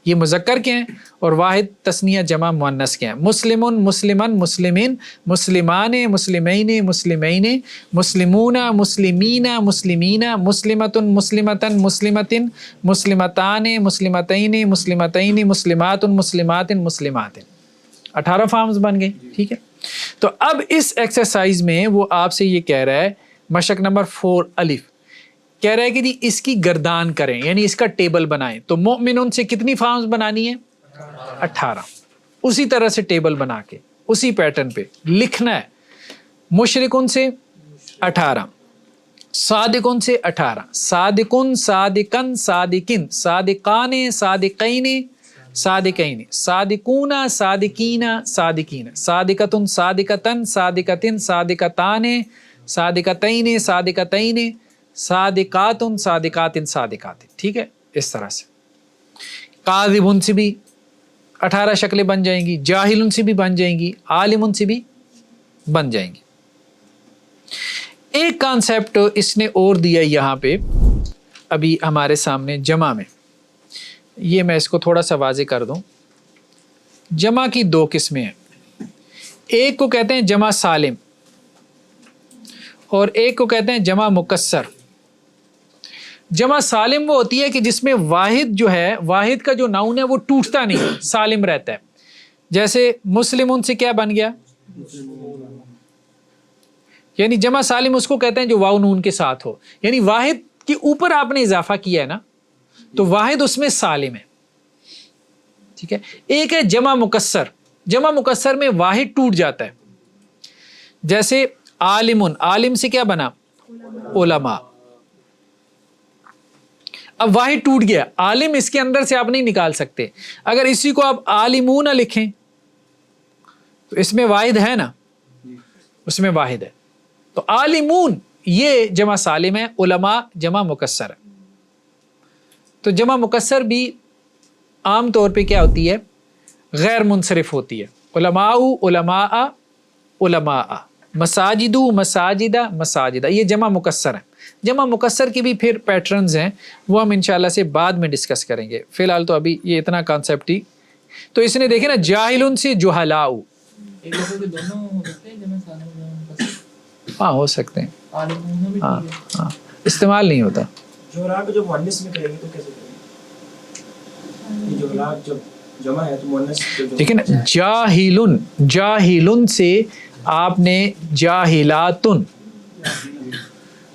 یہ مذکر کے ہیں، اور واحد تثنیہ جمع مؤنث کے ہیں. مسلمن، مسلمن، مسلمین، مسلمان، مسلمین، مسلمین، مسلمون، مسلمین، مسلمین، مسلمتن، مسلمتن، مسلمتن، مسلمتان، مسلمتین، مسلمتین، مسلمات، مسلمات، مسلمات. 18 فارمز بن گئے. ٹھیک ہے. تو اب اس ایکسرسائز میں وہ آپ سے یہ کہہ رہا ہے، مشق نمبر 4 الف کہہ رہا ہے کہ جی اس کی گردان کریں، یعنی اس کا ٹیبل بنائیں. تو مومنون سے کتنی فارمز بنانی ہے؟ 18. اسی طرح سے ٹیبل بنا کے اسی پیٹرن پہ لکھنا ہے. مشرکن سے 18، صادقن سے 18، صادقن، صادقن، صادقن، صادقان، صادقین، صادقین، صادقون، صادقین، صادقین، صادقتن، صادقتن، صادقتن، صادقتان، صادقتین، صادقتین، صادقاتن، صادقاتن، صادقات. ٹھیک ہے. اس طرح سے کاذبن سے بھی 18 شکلیں بن جائیں گی، جاہلن سے بھی بن جائیں گی، عالمن سے بھی بن جائیں گی. ایک کانسیپٹ اس نے اور دیا یہاں پہ ابھی ہمارے سامنے جمع میں، یہ میں اس کو تھوڑا سا واضح کر دوں. جمع کی دو قسمیں ہیں، ایک کو کہتے ہیں جمع سالم اور ایک کو کہتے ہیں جمع مکسر. جمع سالم وہ ہوتی ہے کہ جس میں واحد جو ہے، واحد کا جو ناؤن ہے وہ ٹوٹتا نہیں، سالم رہتا ہے. جیسے مسلمون سے کیا بن گیا؟ یعنی جمع سالم اس کو کہتے ہیں جو واو نون کے ساتھ ہو، یعنی واحد کے اوپر آپ نے اضافہ کیا ہے نا تو واحد اس میں سالم ہے. ٹھیک ہے. ایک ہے جمع مکسر. جمع مکسر میں واحد ٹوٹ جاتا ہے، جیسے عالمن، عالم سے کیا بنا؟ علماء. اب واحد ٹوٹ گیا، عالم اس کے اندر سے آپ نہیں نکال سکتے. اگر اسی کو آپ عالمون لکھیں تو اس میں واحد ہے نا، اس میں واحد ہے. تو عالمون یہ جمع سالم ہے، علماء جمع مکسر ہے. تو جمع مکسر بھی عام طور پہ کیا ہوتی ہے؟ غیر منصرف ہوتی ہے. علماء علماء علماء، مساجد مساجدہ مساجدہ، یہ جمع مکسر ہے. جمع مکسر کی بھی پھر پیٹرنز ہیں، وہ ہم انشاءاللہ سے بعد میں ڈسکس کریں گے. فی الحال تو ابھی یہ اتنا کانسیپٹ ہی. تو اس نے دیکھے نا جاہلن سے جہلاء، ہاں ہو سکتے ہیں، ہاں ہاں استعمال نہیں ہوتا. جوہلاء جو مؤنث میں کریں گے تو کیسے کریں گے؟ جوہلاء جب جمع ہے تو مؤنث. لیکن جاہلن، جاہلن سے آپ نے جاہلاتن،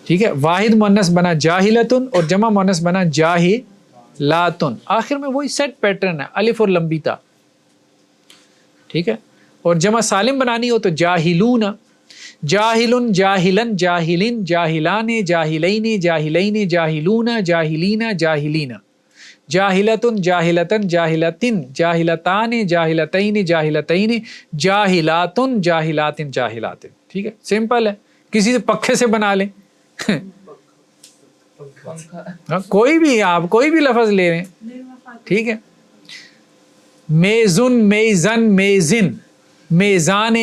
ٹھیک ہے، واحد مؤنث بنا جاہلتن اور جمع مؤنث بنا جاہلاتن. آخر میں وہی سیٹ پیٹرن ہے، الف اور لمبی تا. ٹھیک ہے. اور جمع سالم بنانی ہو تو جاہلون، جاہلن جاہلن جاہلن جاہلان جاہلین جاہلین جاہلون جاہلین جاہلین، جاہلتن جاہلتن جاہلتن جاہلتان جاہلتین جاہلتین جاہلاتن جاہلاتن جاہلاتن. ٹھیک ہے، سمپل ہے. کسی سے پکھے سے بنا لیں کوئی بھی، آپ کوئی بھی لفظ لے رہے ہیں. ٹھیک ہے. میزن میزن میزن، میزان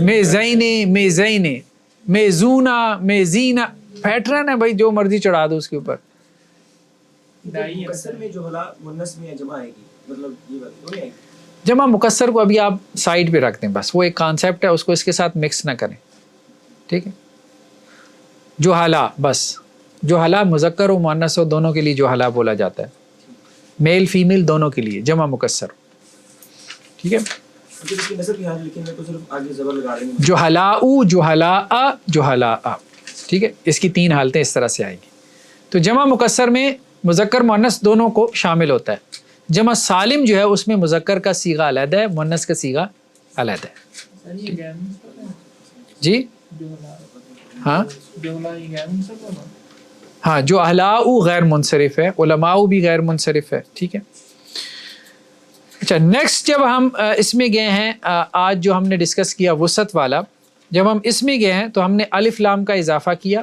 میزین میزین، میزونا میزینا، پیٹرن ہے بھائی، جو مرضی چڑھا دو اس کے اوپر. مکسر میں جوہلاء مؤنث میں جمع آئے گی، مطلب یہ بات نہیں آئے گی. جمع مکسر کو ابھی آپ سائڈ پہ رکھ دیں، بس وہ ایک کانسیپٹ ہے، اس کو اس کے ساتھ مکس نہ کریں. ٹھیک ہے. جوہلاء، بس جوہلاء مذکر و مؤنث ہو دونوں کے لیے جوہلاء بولا جاتا ہے، میل فیمیل دونوں کے لیے جمع مکسر. ٹھیک ہے. اس کی نسب کی حالت لکھیں گے تو صرف آگے زبر لگا دیں گے. جوہلاء جوہلاء جوہلاء. ٹھیک ہے. اس کی تین حالتیں اس طرح سے آئیں گی. تو جمع مکسر میں مذکر مؤنث دونوں کو شامل ہوتا ہے. جمع سالم جو ہے اس میں مذکر کا صیغہ علیحدہ ہے، مؤنث کا صیغہ علیحدہ ہے. جی ہاں ہاں، جو اہلاء غیر منصرف ہے، علماء بھی غیر منصرف ہے. ٹھیک ہے. اچھا، نیکسٹ جب ہم اس میں گئے ہیں، آج جو ہم نے ڈسکس کیا وسعت والا، جب ہم اس میں گئے ہیں تو ہم نے الف لام کا اضافہ کیا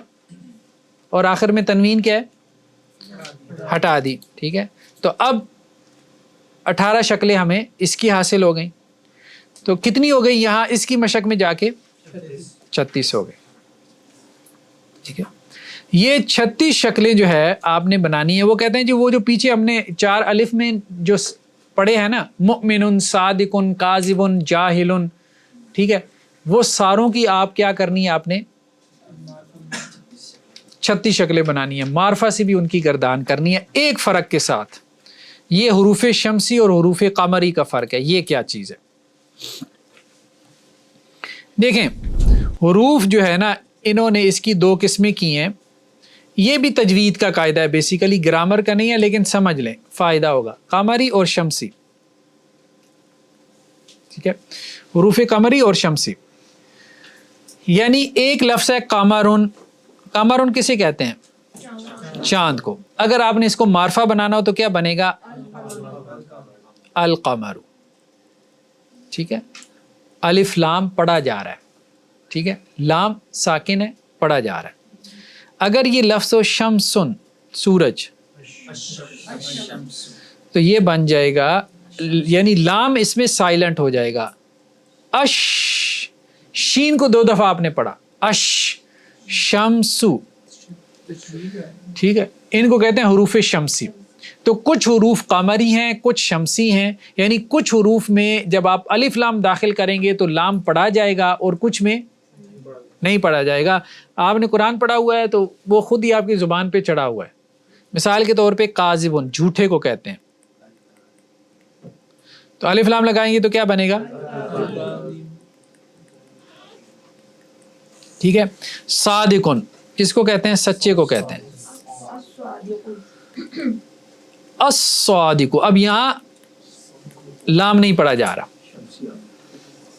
اور آخر میں تنوین کیا ہے؟ ہٹا دی. ٹھیک ہے. تو اب 18 شکلیں ہمیں اس کی حاصل ہو گئیں. تو کتنی ہو گئی یہاں اس کی مشق میں جا کے؟ 36 ہو گئی. ٹھیک ہے. یہ 36 شکلیں جو ہے آپ نے بنانی ہے. وہ کہتے ہیں جو پیچھے ہم نے 4 الف میں جو پڑھے ہیں نا، مؤمن صادق کاذب جاہل، ٹھیک ہے، وہ ساروں کی آپ کیا کرنی ہے؟ آپ نے 36 شکلیں بنانی ہے. معرفہ سے بھی ان کی گردان کرنی ہے، ایک فرق کے ساتھ. یہ حروف شمسی اور حروف قمری کا فرق ہے. یہ کیا چیز ہے دیکھیں. حروف جو ہے نا، انہوں نے اس کی 2 قسمیں کی ہیں. یہ بھی تجوید کا قاعدہ ہے، بیسیکلی گرامر کا نہیں ہے، لیکن سمجھ لیں فائدہ ہوگا. قمری اور شمسی. ٹھیک ہے. حروف قمری اور شمسی، یعنی ایک لفظ ہے قمرن. قمرن کسے کہتے ہیں؟ چاند کو. اگر آپ نے اس کو معرفہ بنانا ہو تو کیا بنے گا؟ القمر. ٹھیک ہے. الف لام پڑھا جا رہا ہے. ٹھیک ہے. لام ساکن ہے، پڑھا جا رہا ہے. اگر یہ لفظ ہو شمسن، سورج، تو یہ بن جائے گا، یعنی لام اس میں سائلنٹ ہو جائے گا. اش، شین کو 2 دفعہ آپ نے پڑھا، اش شمسو، ٹھیک ہے، ان کو کہتے ہیں حروف شمسی. تو کچھ حروف قمری ہیں، کچھ شمسی ہیں، یعنی کچھ حروف میں جب آپ الف لام داخل کریں گے تو لام پڑھا جائے گا اور کچھ میں نہیں پڑھا جائے گا. آپ نے قرآن پڑھا ہوا ہے تو وہ خود ہی آپ کی زبان پہ چڑھا ہوا ہے. مثال کے طور پہ کاذبن، جھوٹے کو کہتے ہیں، تو الف لام لگائیں گے تو کیا بنے گا؟ ٹھیک ہے. صادقن کس کو کہتے ہیں؟ سچے کو کہتے ہیں. الصادق، اب یہاں لام نہیں پڑھا جا رہا،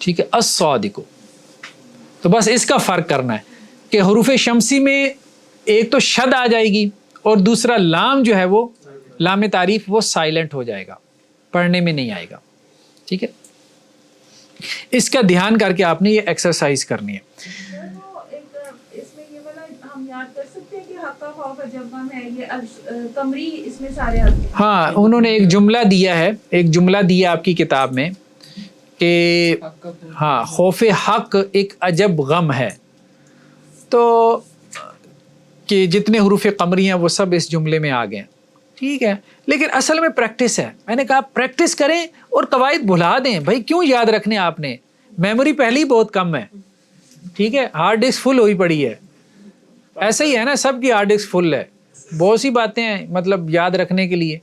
ٹھیک ہے، الصادق. تو بس اس کا فرق کرنا ہے کہ حروف شمسی میں ایک تو شد آ جائے گی اور دوسرا لام جو ہے وہ لام تعریف وہ سائلنٹ ہو جائے گا، پڑھنے میں نہیں آئے گا. ٹھیک ہے، اس کا دھیان کر کے آپ نے یہ ایکسرسائز کرنی ہے. ہاں، انہوں نے ایک جملہ دیا ہے، ایک جملہ دیا آپ کی کتاب میں کہ ہاں خوف حق ایک عجب غم ہے، تو کہ جتنے حروف قمری ہیں وہ سب اس جملے میں آ گئے. ٹھیک ہے، لیکن اصل میں پریکٹس ہے. میں نے کہا پریکٹس کریں اور قواعد بھلا دیں. بھائی کیوں یاد رکھنے آپ نے؟ میموری پہلے ہی بہت کم ہے. ٹھیک ہے، ہارڈ ڈسک فل ہوئی پڑی ہے. ایسا ہی ہے نا، سب کی ہارڈ ڈسک فل ہے، بہت سی باتیں ہیں مطلب یاد رکھنے کے لیے.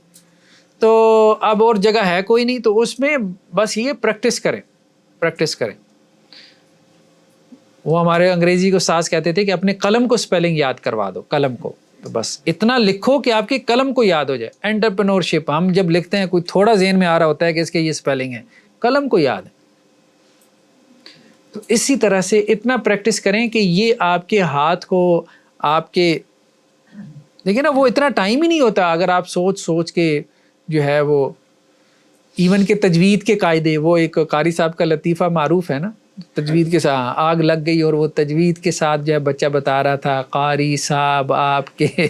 تو اب اور جگہ ہے کوئی نہیں، تو اس میں بس یہ پریکٹس کریں، پریکٹس کریں. وہ ہمارے انگریزی کو ساز کہتے تھے کہ اپنے قلم کو سپیلنگ یاد کروا دو، قلم کو. تو بس اتنا لکھو کہ آپ کے قلم کو یاد ہو جائے. انٹرپرینورشپ ہم جب لکھتے ہیں کوئی تھوڑا ذہن میں آ رہا ہوتا ہے کہ اس کے یہ سپیلنگ ہے، قلم کو یاد ہے. تو اسی طرح سے اتنا پریکٹس کریں کہ یہ آپ کے ہاتھ کو آپ کے، دیکھیں نا وہ اتنا ٹائم ہی نہیں ہوتا. اگر آپ سوچ کے جو ہے وہ ایون کے تجوید کے قاعدے، وہ ایک قاری صاحب کا لطیفہ معروف ہے نا، تجوید کے ساتھ آگ لگ گئی اور وہ تجوید کے ساتھ جو ہے بچہ بتا رہا تھا قاری صاحب آپ کے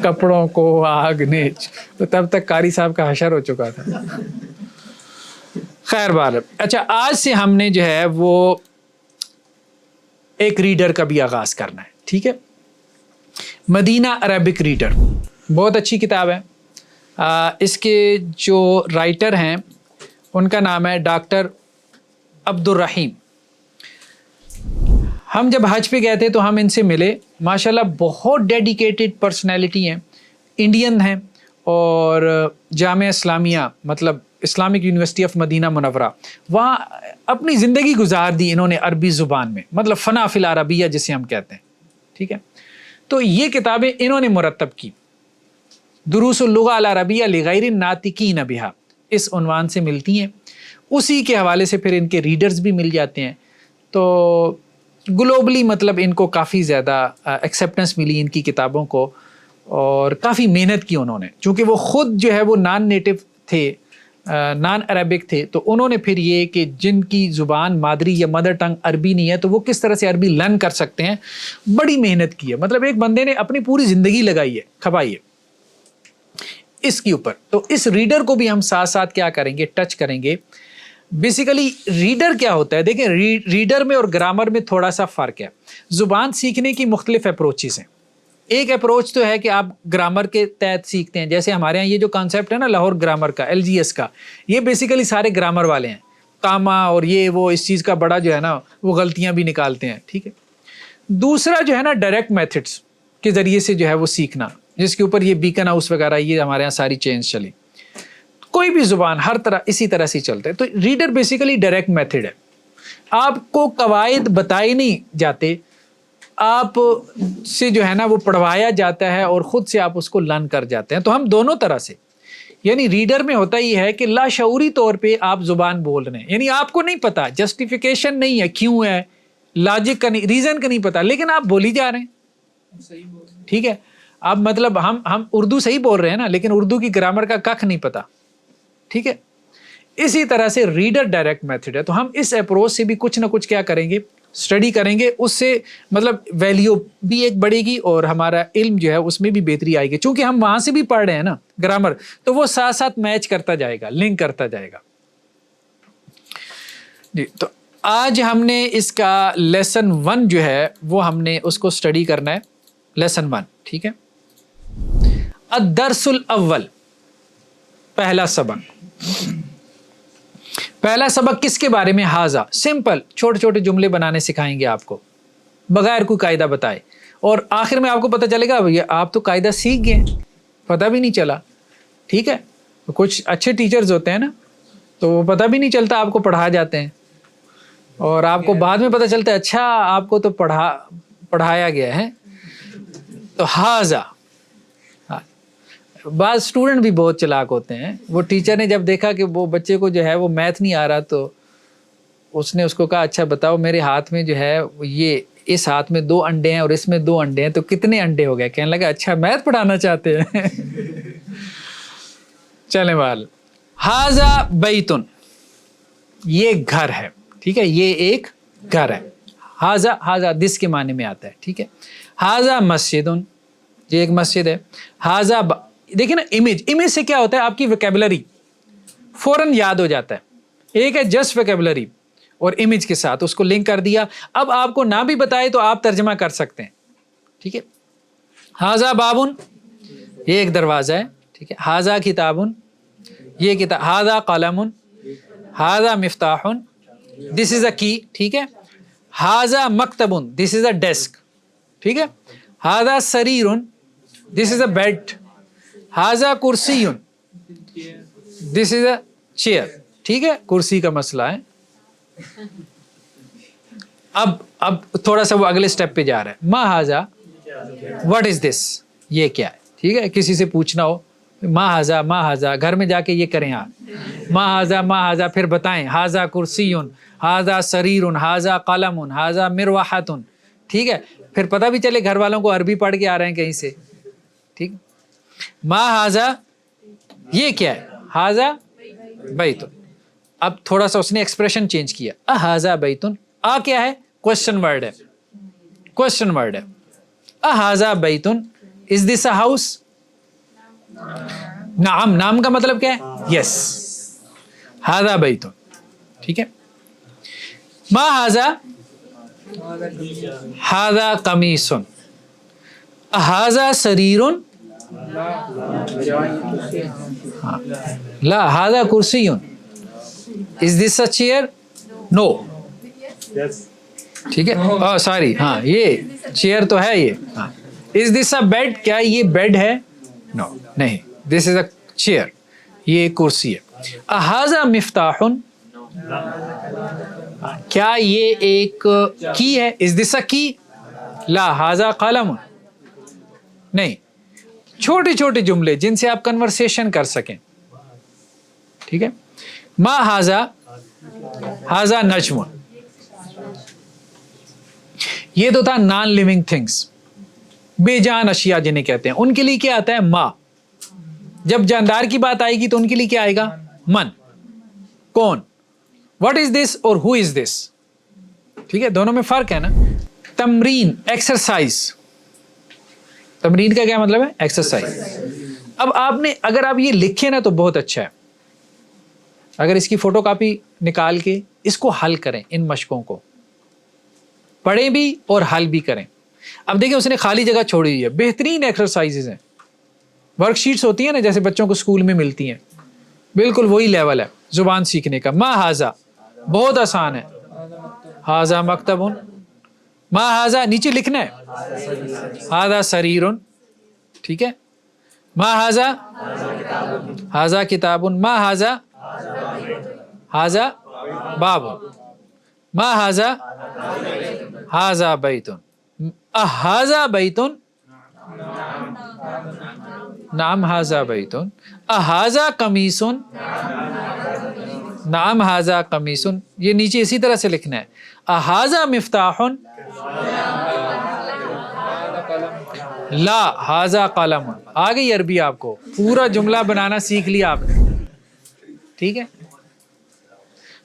کپڑوں کو آگ نے، تو تب تک قاری صاحب کا حشر ہو چکا تھا. خیر بار. اچھا، آج سے ہم نے جو ہے وہ ایک ریڈر کا بھی آغاز کرنا ہے. ٹھیک ہے، مدینہ عربک ریڈر بہت اچھی کتاب ہے. اس کے جو رائٹر ہیں ان کا نام ہے ڈاکٹر عبد الرحیم. ہم جب حج پہ گئے تھے تو ہم ان سے ملے. ماشاءاللہ بہت ڈیڈیکیٹڈ پرسنالٹی ہیں، انڈین ہیں، اور جامعہ اسلامیہ مطلب اسلامک یونیورسٹی آف مدینہ منورہ، وہاں اپنی زندگی گزار دی انہوں نے عربی زبان میں، مطلب فنا فی العربیہ جسے ہم کہتے ہیں. ٹھیک ہے، تو یہ کتابیں انہوں نے مرتب کی. دروس اللغہ العربیہ لغیر الناطقین بہا اس عنوان سے ملتی ہیں. اسی کے حوالے سے پھر ان کے ریڈرز بھی مل جاتے ہیں. تو گلوبلی مطلب ان کو کافی زیادہ ایکسیپٹنس ملی ان کی کتابوں کو، اور کافی محنت کی انہوں نے. چونکہ وہ خود جو ہے وہ نان نیٹو تھے، نان عربک تھے، تو انہوں نے پھر یہ کہ جن کی زبان مادری یا مدر ٹنگ عربی نہیں ہے تو وہ کس طرح سے عربی لرن کر سکتے ہیں، بڑی محنت کی ہے. مطلب ایک بندے نے اپنی پوری زندگی لگائی ہے، کھپائی ہے اس کے اوپر. تو اس ریڈر کو بھی ہم ساتھ ساتھ کیا کریں گے، ٹچ کریں گے. بیسیکلی ریڈر کیا ہوتا ہے؟ دیکھیں ریڈر میں اور گرامر میں تھوڑا سا فرق ہے. زبان سیکھنے کی مختلف اپروچز ہیں. ایک اپروچ تو ہے کہ آپ گرامر کے تحت سیکھتے ہیں، جیسے ہمارے یہاں یہ جو کانسیپٹ ہے نا لاہور گرامر کا، LGS کا، یہ بیسیکلی سارے گرامر والے ہیں. کاما اور یہ وہ اس چیز کا بڑا جو ہے نا وہ غلطیاں بھی نکالتے ہیں. ٹھیک ہے. دوسرا جو ہے نا ڈائریکٹ میتھڈس کے ذریعے سے جو ہے وہ سیکھنا، جس کے اوپر یہ بیکن ہاؤس وغیرہ یہ ہمارے یہاں ساری چینز چلی. کوئی بھی زبان ہر طرح اسی طرح سے چلتا ہے. تو ریڈر بیسیکلی ڈائریکٹ میتھڈ ہے. آپ کو قواعد بتائے نہیں جاتے، آپ سے جو ہے نا وہ پڑھوایا جاتا ہے اور خود سے آپ اس کو لرن کر جاتے ہیں. تو ہم دونوں طرح سے، یعنی ریڈر میں ہوتا یہ ہے کہ لاشعوری طور پہ آپ زبان بول رہے ہیں، یعنی آپ کو نہیں پتا، جسٹیفیکیشن نہیں ہے، کیوں ہے، لاجک کا نہیں، ریزن کا نہیں پتا، لیکن آپ بولی جا رہے ہیں. ٹھیک ہے. اب مطلب ہم اردو صحیح بول رہے ہیں نا، لیکن اردو کی گرامر کا ککھ نہیں پتا. ٹھیک ہے. اسی طرح سے ریڈر ڈائریکٹ میتھڈ ہے. تو ہم اس اپروچ سے بھی کچھ نہ کچھ کیا کریں گے، اسٹڈی کریں گے. اس سے مطلب ویلیو بھی ایک بڑھے گی اور ہمارا علم جو ہے اس میں بھی بہتری آئے گی. چونکہ ہم وہاں سے بھی پڑھ رہے ہیں نا گرامر، تو وہ ساتھ ساتھ میچ کرتا جائے گا، لنک کرتا جائے گا. جی. تو آج ہم نے اس کا لیسن 1 جو ہے وہ ہم نے اس کو اسٹڈی کرنا ہے. لیسن 1, ٹھیک ہے. الدرس الاول, پہلا سبق. پہلا سبق کس کے بارے میں؟ حاضہ. سمپل چھوٹے چھوٹے جملے بنانے سکھائیں گے آپ کو بغیر کوئی قاعدہ بتائے, اور آخر میں آپ کو پتہ چلے گا آپ تو قاعدہ سیکھ گئے, پتہ بھی نہیں چلا. ٹھیک ہے, کچھ اچھے ٹیچرز ہوتے ہیں نا, تو وہ پتہ بھی نہیں چلتا, آپ کو پڑھا جاتے ہیں, اور آپ کو بعد میں پتہ چلتا ہے اچھا آپ کو تو پڑھایا گیا ہے. تو حاضہ. بعض اسٹوڈنٹ بھی بہت چلاک ہوتے ہیں. وہ ٹیچر نے جب دیکھا کہ وہ بچے کو جو ہے وہ میتھ نہیں آ رہا, تو اس نے اس کو کہا اچھا بتاؤ میرے ہاتھ میں جو ہے یہ اس ہاتھ میں 2 انڈے ہیں اور اس میں 2 انڈے ہیں, تو کتنے انڈے ہو گئے؟ کہنے لگا اچھا میتھ پڑھانا چاہتے ہیں. چلیں بال. حاضہ بیتن, یہ گھر ہے. ٹھیک ہے, یہ ایک گھر ہے. حاضہ دس کے معنی میں آتا ہے. ٹھیک ہے. حاضہ مسجدن, یہ ایک مسجد ہے. حاضہ دیکھیں نا, امیج سے کیا ہوتا ہے آپ کی ویکیبلری فوراً یاد ہو جاتا ہے. ایک ہے جسٹ ویکیبلری اور امیج کے ساتھ اس کو لنک کر دیا. اب آپ کو نہ بھی بتائے تو آپ ترجمہ کر سکتے ہیں. ٹھیک ہے. حاضہ بابن, یہ ایک دروازہ ہے. ٹھیک ہے. حاضہ کتابن, یہ کتاب. حاضہ قلمن, حاضہ مفتاحن, دس از اے کی. ٹھیک ہے. حاضہ مکتبن, دس از اے ڈیسک. ٹھیک ہے. حاضہ سریرن, دس از اے بیڈ. حاضہ کرسیون, دس از اے چیئر. ٹھیک ہے, کرسی کا مسئلہ ہے. اب تھوڑا سا وہ اگلے سٹیپ پہ جا رہا ہے. ما حاضہ, واٹ از دس, یہ کیا ہے. ٹھیک ہے. کسی سے پوچھنا ہو ما حاضہ, گھر میں جا کے یہ کریں آپ, ما حاضہ, پھر بتائیں حاضہ کرسیون, حاضہ سریرن, حاضہ قلمن, حاضہ مروحتن. ٹھیک ہے. پھر پتہ بھی چلے گھر والوں کو عربی پڑھ کے آ رہے ہیں کہیں سے. ٹھیک. ما حاضہ, یہ کیا ہے؟ حاضہ بیتن. اب تھوڑا سا اس نے ایکسپریشن چینج کیا. احاذہ بیتن, آ کیا ہے؟ کوشچن ورڈ ہے. کوشچن ورڈ ہے. احاذہ بیتن, از دس اے ہاؤس؟ نعم, نام کا مطلب کیا ہے؟ یس. حاذہ بیتن. ٹھیک ہے. ما حاذہ, حاذہ قمیصن. احاذہ سریرن, لا. حاذہ کرسیون, از دس اے چیئر؟ نو. ٹھیک ہے. سوری, ہاں یہ چیئر تو ہے. یہ ہاں. از دس اے بیڈ, کیا یہ بیڈ ہے؟ نو, نہیں. دس از اے چیئر, یہ کرسی ہے. احاذہ مفتاحن, کیا یہ ایک کی ہے؟ از دس اے کی؟ لا. حاذہ قلم, نہیں. چھوٹے چھوٹے جملے جن سے آپ کنورسیشن کر سکیں. ٹھیک ہے. ما حاضہ, حاضہ نجم. یہ تو تھا نان لیونگ تھنگس, بے جان اشیاء جنہیں کہتے ہیں. ان کے لیے کیا آتا ہے؟ ما. جب جاندار کی بات آئے گی تو ان کے لیے کیا آئے گا؟ من. کون؟ واٹ از دس اور ہو از دس. ٹھیک ہے, دونوں میں فرق ہے نا. تمرین, ایکسرسائز. تمرین کا کیا مطلب ہے؟ ایکسرسائز. اب آپ نے اگر آپ یہ لکھیں نا تو بہت اچھا ہے. اگر اس کی فوٹو کاپی نکال کے اس کو حل کریں, ان مشقوں کو پڑھیں بھی اور حل بھی کریں. اب دیکھیں اس نے خالی جگہ چھوڑی ہوئی ہے. بہترین ایکسرسائزز ہیں. ورک شیٹس ہوتی ہیں نا جیسے بچوں کو اسکول میں ملتی ہیں, بالکل وہی لیول ہے زبان سیکھنے کا. ما حاضہ بہت آسان ہے. حاضہ مکتبن. ما حاضہ نیچے لکھنا ہے. حاضہ سریرن. ٹھیک ہے. ما حاضہ, حاضہ کتابن. ما حاضہ, حاضہ باب. ما حاضہ, حاضہ بیتن. احاذہ بیتن, نعم حاضہ بیتن. احاذہ قمیصن, نعم حاضہ قمیصن. یہ نیچے اسی طرح سے لکھنا ہے. احاذہ مفتاحن, لا. حاضہ قلم. آ گئی عربی آپ کو, پورا جملہ بنانا سیکھ لیا آپ نے. ٹھیک ہے.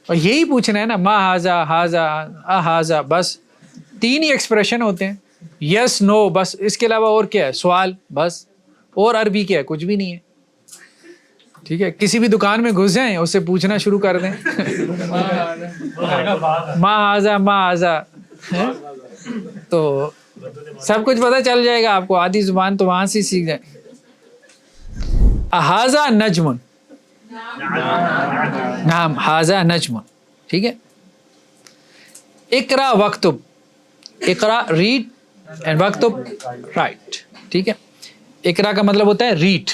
اور یہی پوچھنا ہے نا, ما حاضہ, حاضہ, احاذہ, بس 3 ہی ایکسپریشن ہوتے ہیں. یس, نو, بس. اس کے علاوہ اور کیا ہے؟ سوال, بس. اور عربی کیا ہے؟ کچھ بھی نہیں ہے. ٹھیک ہے, کسی بھی دکان میں گھس جائیں اس سے پوچھنا شروع کر دیں ما آزا, تو سب کچھ پتہ چل جائے گا آپ کو, آدھی زبان تو وہاں سے سیکھ جائیں. ہاذا نجم, نعم ہاذا نجم, ٹھیک ہے. اقرا وکتب, اقرا ریڈ اینڈ وکتب رائٹ, ٹھیک ہے. اقرا کا مطلب ہوتا ہے ریڈ,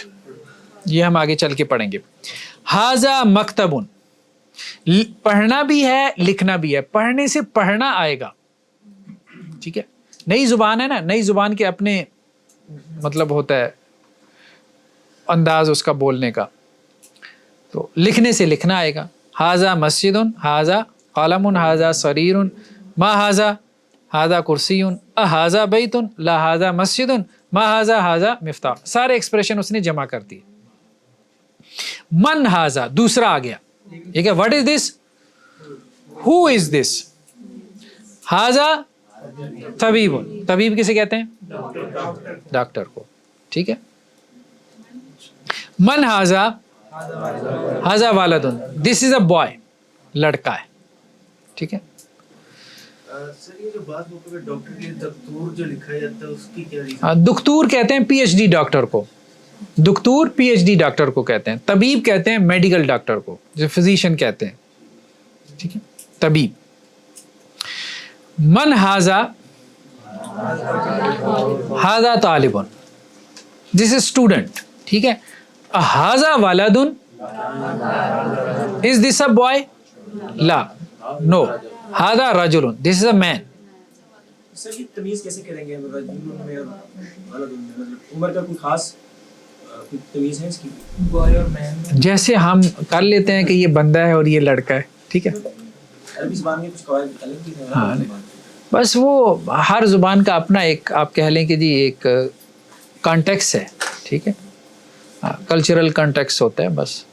یہ ہم آگے چل کے پڑھیں گے. ہاذا مکتب, پڑھنا بھی ہے لکھنا بھی ہے, پڑھنے سے پڑھنا آئے گا, ٹھیک ہے. نئی زبان ہے نا, نئی زبان کے اپنے مطلب ہوتا ہے, انداز اس کا بولنے کا, تو لکھنے سے لکھنا آئے گا. ہاذا مسجد, ہاذا قلم, ہاذا سریر, ما ہاذا, ہاذا کرسی, ہاذا بیت, لا ہاذا مسجد, ما ہاذا, ہاذا مفتاح. سارے ایکسپریشن اس نے جمع کر دیے. من ہاذا, دوسرا آ گیا, ٹھیک ہے. واٹ از دس, ہو از دس. ہاذا طبیب, طبیب کسے کہتے ہیں, ڈاکٹر کو, ٹھیک ہے. من ہاذا, ہاذا والد, دس از اے بوائے, لڑکا ہے, ٹھیک ہے. سر یہ جو بعض موقع پہ ڈاکٹر کے دکتور جو لکھا جاتا ہے اس کی کیا ریزن؟ دکتور کہتے ہیں پی ایچ ڈی ڈاکٹر کو, دکتور پی ایچ ڈی ڈاکٹر کو کہتے ہیں. طبیب کہتے ہیں میڈیکل ڈاکٹر کو, جو فزیشین کہتے ہیں, ٹھیک ہے, طبیب. من ہاذا, ہاذا طالب, دس از اسٹوڈنٹ, ٹھیک ہے. ہاذا ولد, از دس اے بوائے, لا, نو. ہاذا رجل, دس از اے مین. سر یہ تمیز کیسے کریں گے رجل میں اور ولد میں, مطلب عمر کا کوئی خاص کوئی تمیز ہے اس کی, بوائے اور مین؟ جیسے ہم کر لیتے ہیں کہ یہ بندہ ہے اور یہ لڑکا ہے, ٹھیک ہے. عربی زبان میں کچھ قواعد الگ بھی ہیں. ہاں, بس وہ ہر زبان کا اپنا ایک, آپ کہہ لیں کہ جی ایک کانٹیکس ہے, ٹھیک ہے. کلچرل کانٹیکس ہوتا ہے بس.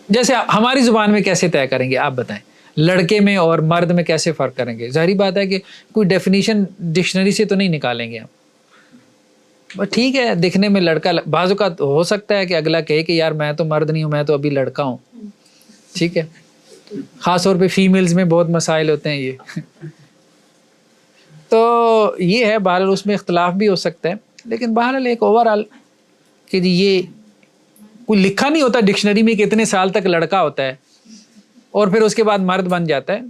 جیسے ہماری زبان میں کیسے طے کریں گے آپ بتائیں, لڑکے میں اور مرد میں کیسے فرق کریں گے؟ ظاہری بات ہے کہ کوئی ڈیفینیشن ڈکشنری سے تو نہیں نکالیں گے ہم. بس ٹھیک ہے, دکھنے میں لڑکا, بعض اوقات ہو سکتا ہے کہ اگلا کہے کہ یار میں تو مرد نہیں ہوں, میں تو ابھی لڑکا ہوں, ٹھیک ہے. خاص طور پہ فیمیلز میں بہت مسائل ہوتے ہیں یہ. تو یہ ہے, بہرحال اس میں اختلاف بھی ہو سکتا ہے, لیکن بہرحال ایک اوور آل کہ جی یہ کوئی لکھا نہیں ہوتا ڈکشنری میں کہ اتنے سال تک لڑکا ہوتا ہے اور پھر اس کے بعد مرد بن جاتا ہے,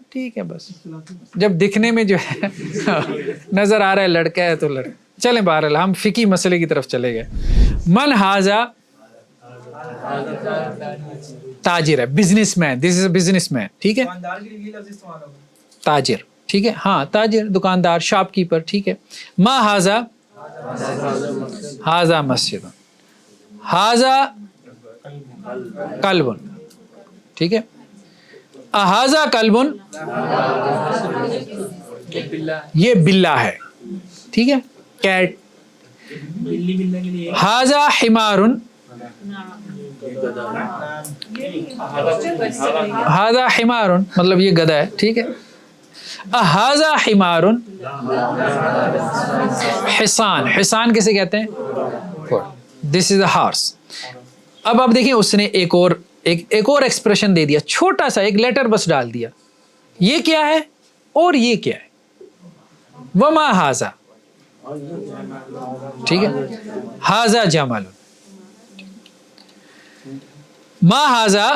ٹھیک ہے. بس جب دکھنے میں جو ہے نظر آ رہا ہے لڑکا ہے تو لڑکا. چلیں بہرحال ہم فقہی مسئلے کی طرف چلے گئے. من ہاذا تاجر ہے, business man, this is a business man, ٹھیک ہے. تاجر, ٹھیک ہے, ہاں تاجر, دکاندار, شاپ کیپر, ٹھیک ہے. ما ہاذا, ہاذا مسجد, ہاذا کلب, ٹھیک ہے. ہاذا کلب, یہ بلا ہے, ٹھیک ہے, کیٹ. ہاذا حمار, ہاذا حمار مطلب یہ گدھا ہے, ٹھیک ہے. ہاذا حمار, حصان, حصان کسے کہتے ہیں, دس از اے ہارس. اب آپ دیکھیں اس نے ایک اور ایکسپریشن دے دیا, چھوٹا سا ایک لیٹر بس ڈال دیا. یہ کیا ہے اور یہ کیا ہے, وما ہاذا, ٹھیک ہے. ہاذا جمل, ما ہاذا,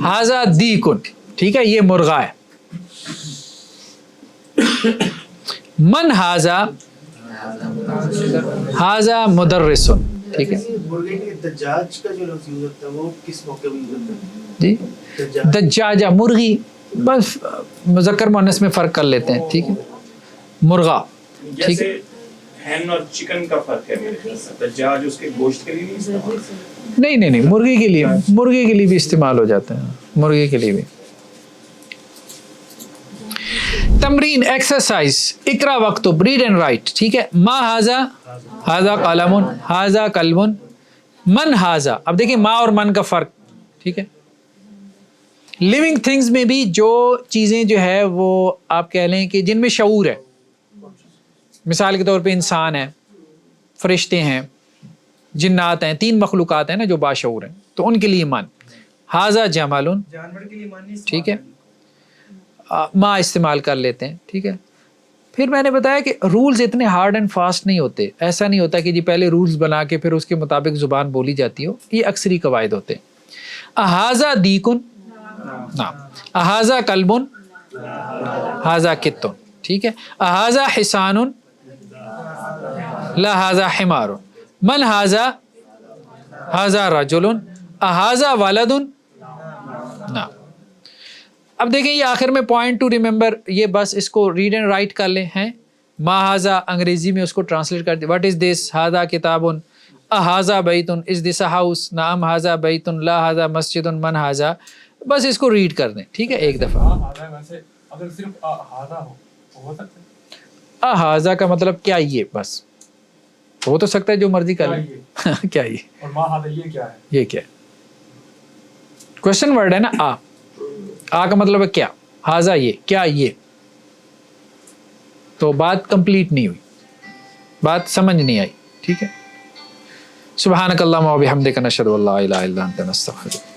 ہاذا دیکن, ٹھیک ہے, یہ مرغا ہے. من ہاذا, ہاذا مدرس, ٹھیک ہے. مرغے کے دجاج کا جو لفظ یوز ہوتا ہے وہ کس موقع میں یوز ہوتا ہے؟ جی دجاجہ, مرغی, بس مذکر مؤنث میں فرق کر لیتے ہیں, ٹھیک ہے. مرغا, ٹھیک ہے. ہین اور چکن کا فرق ہے میرے خیال سے, دجاج اس کے گوشت کے لیے نہیں استعمال, نہیں, مرغی کے لیے بھی استعمال ہو جاتا ہے, مرغی کے لیے بھی. تمرین, ایکسرسائز, اقرا وکتب, ریڈ اینڈ رائٹ, ٹھیک ہے. ما ہاذا, ہاذا قلم, ہاذا کلب, من ہاذا. اب دیکھیں ما اور من کا فرق, ٹھیک ہے. لیونگ تھنگز میں بھی جو چیزیں جو ہے وہ آپ کہہ لیں کہ جن میں شعور ہے, مثال کے طور پہ انسان ہے, فرشتے ہیں, جنات ہیں، 3 مخلوقات ہیں نا جو باشعور ہیں، تو ان کے لیے مان. ھذا جمل، جانور کے لیے مانی ٹھیک ہے، ماں استعمال کر لیتے ہیں، ٹھیک ہے. پھر میں نے بتایا کہ رولز اتنے ہارڈ اینڈ فاسٹ نہیں ہوتے. ایسا نہیں ہوتا کہ جی پہلے رولز بنا کے پھر اس کے مطابق زبان بولی جاتی ہو. یہ اکثری قواعد ہوتے ہیں. اھذا دیکن، نعم. اھذا کلب، ھذا کت، ٹھیک ہے. اھذا حصان، لا ھذا حمار. من ھذا، ھذا رجل. اھذا ولد، نعم. اب دیکھیں یہ آخر میں پوائنٹ ٹو ریممبر، یہ بس اس کو ریڈ اینڈ رائٹ کر لیں ہیں. ما ھذا انگریزی میں اس کو ٹرانسلیٹ کر دیں. واٹ از دس؟ ھذا کتاب. اھذا بیت، از دس اے ہاؤس؟ نعم ھذا بیت. لا ھذا مسجد. من ھذا. بس اس کو ریڈ کر دیں، ٹھیک ہے، ایک دفعہ. اگر صرف ھذا ہو سکتا ہے؟ اھذا کا مطلب کیا یہ، بس ہو تو سکتا ہے جو مرضی کر لیں. کیا یہ، اور ما ھذا یہ کیا ہے؟ یہ کیا ہے؟ کوشچن ورڈ ہے نا. آ کا مطلب ہے کیا، ھذا یہ کیا، یہ تو بات کمپلیٹ نہیں ہوئی، بات سمجھ نہیں آئی، ٹھیک ہے. سبحانک اللہم و بحمدک، نشہد ان لا الہ الا انت، نستغفرک.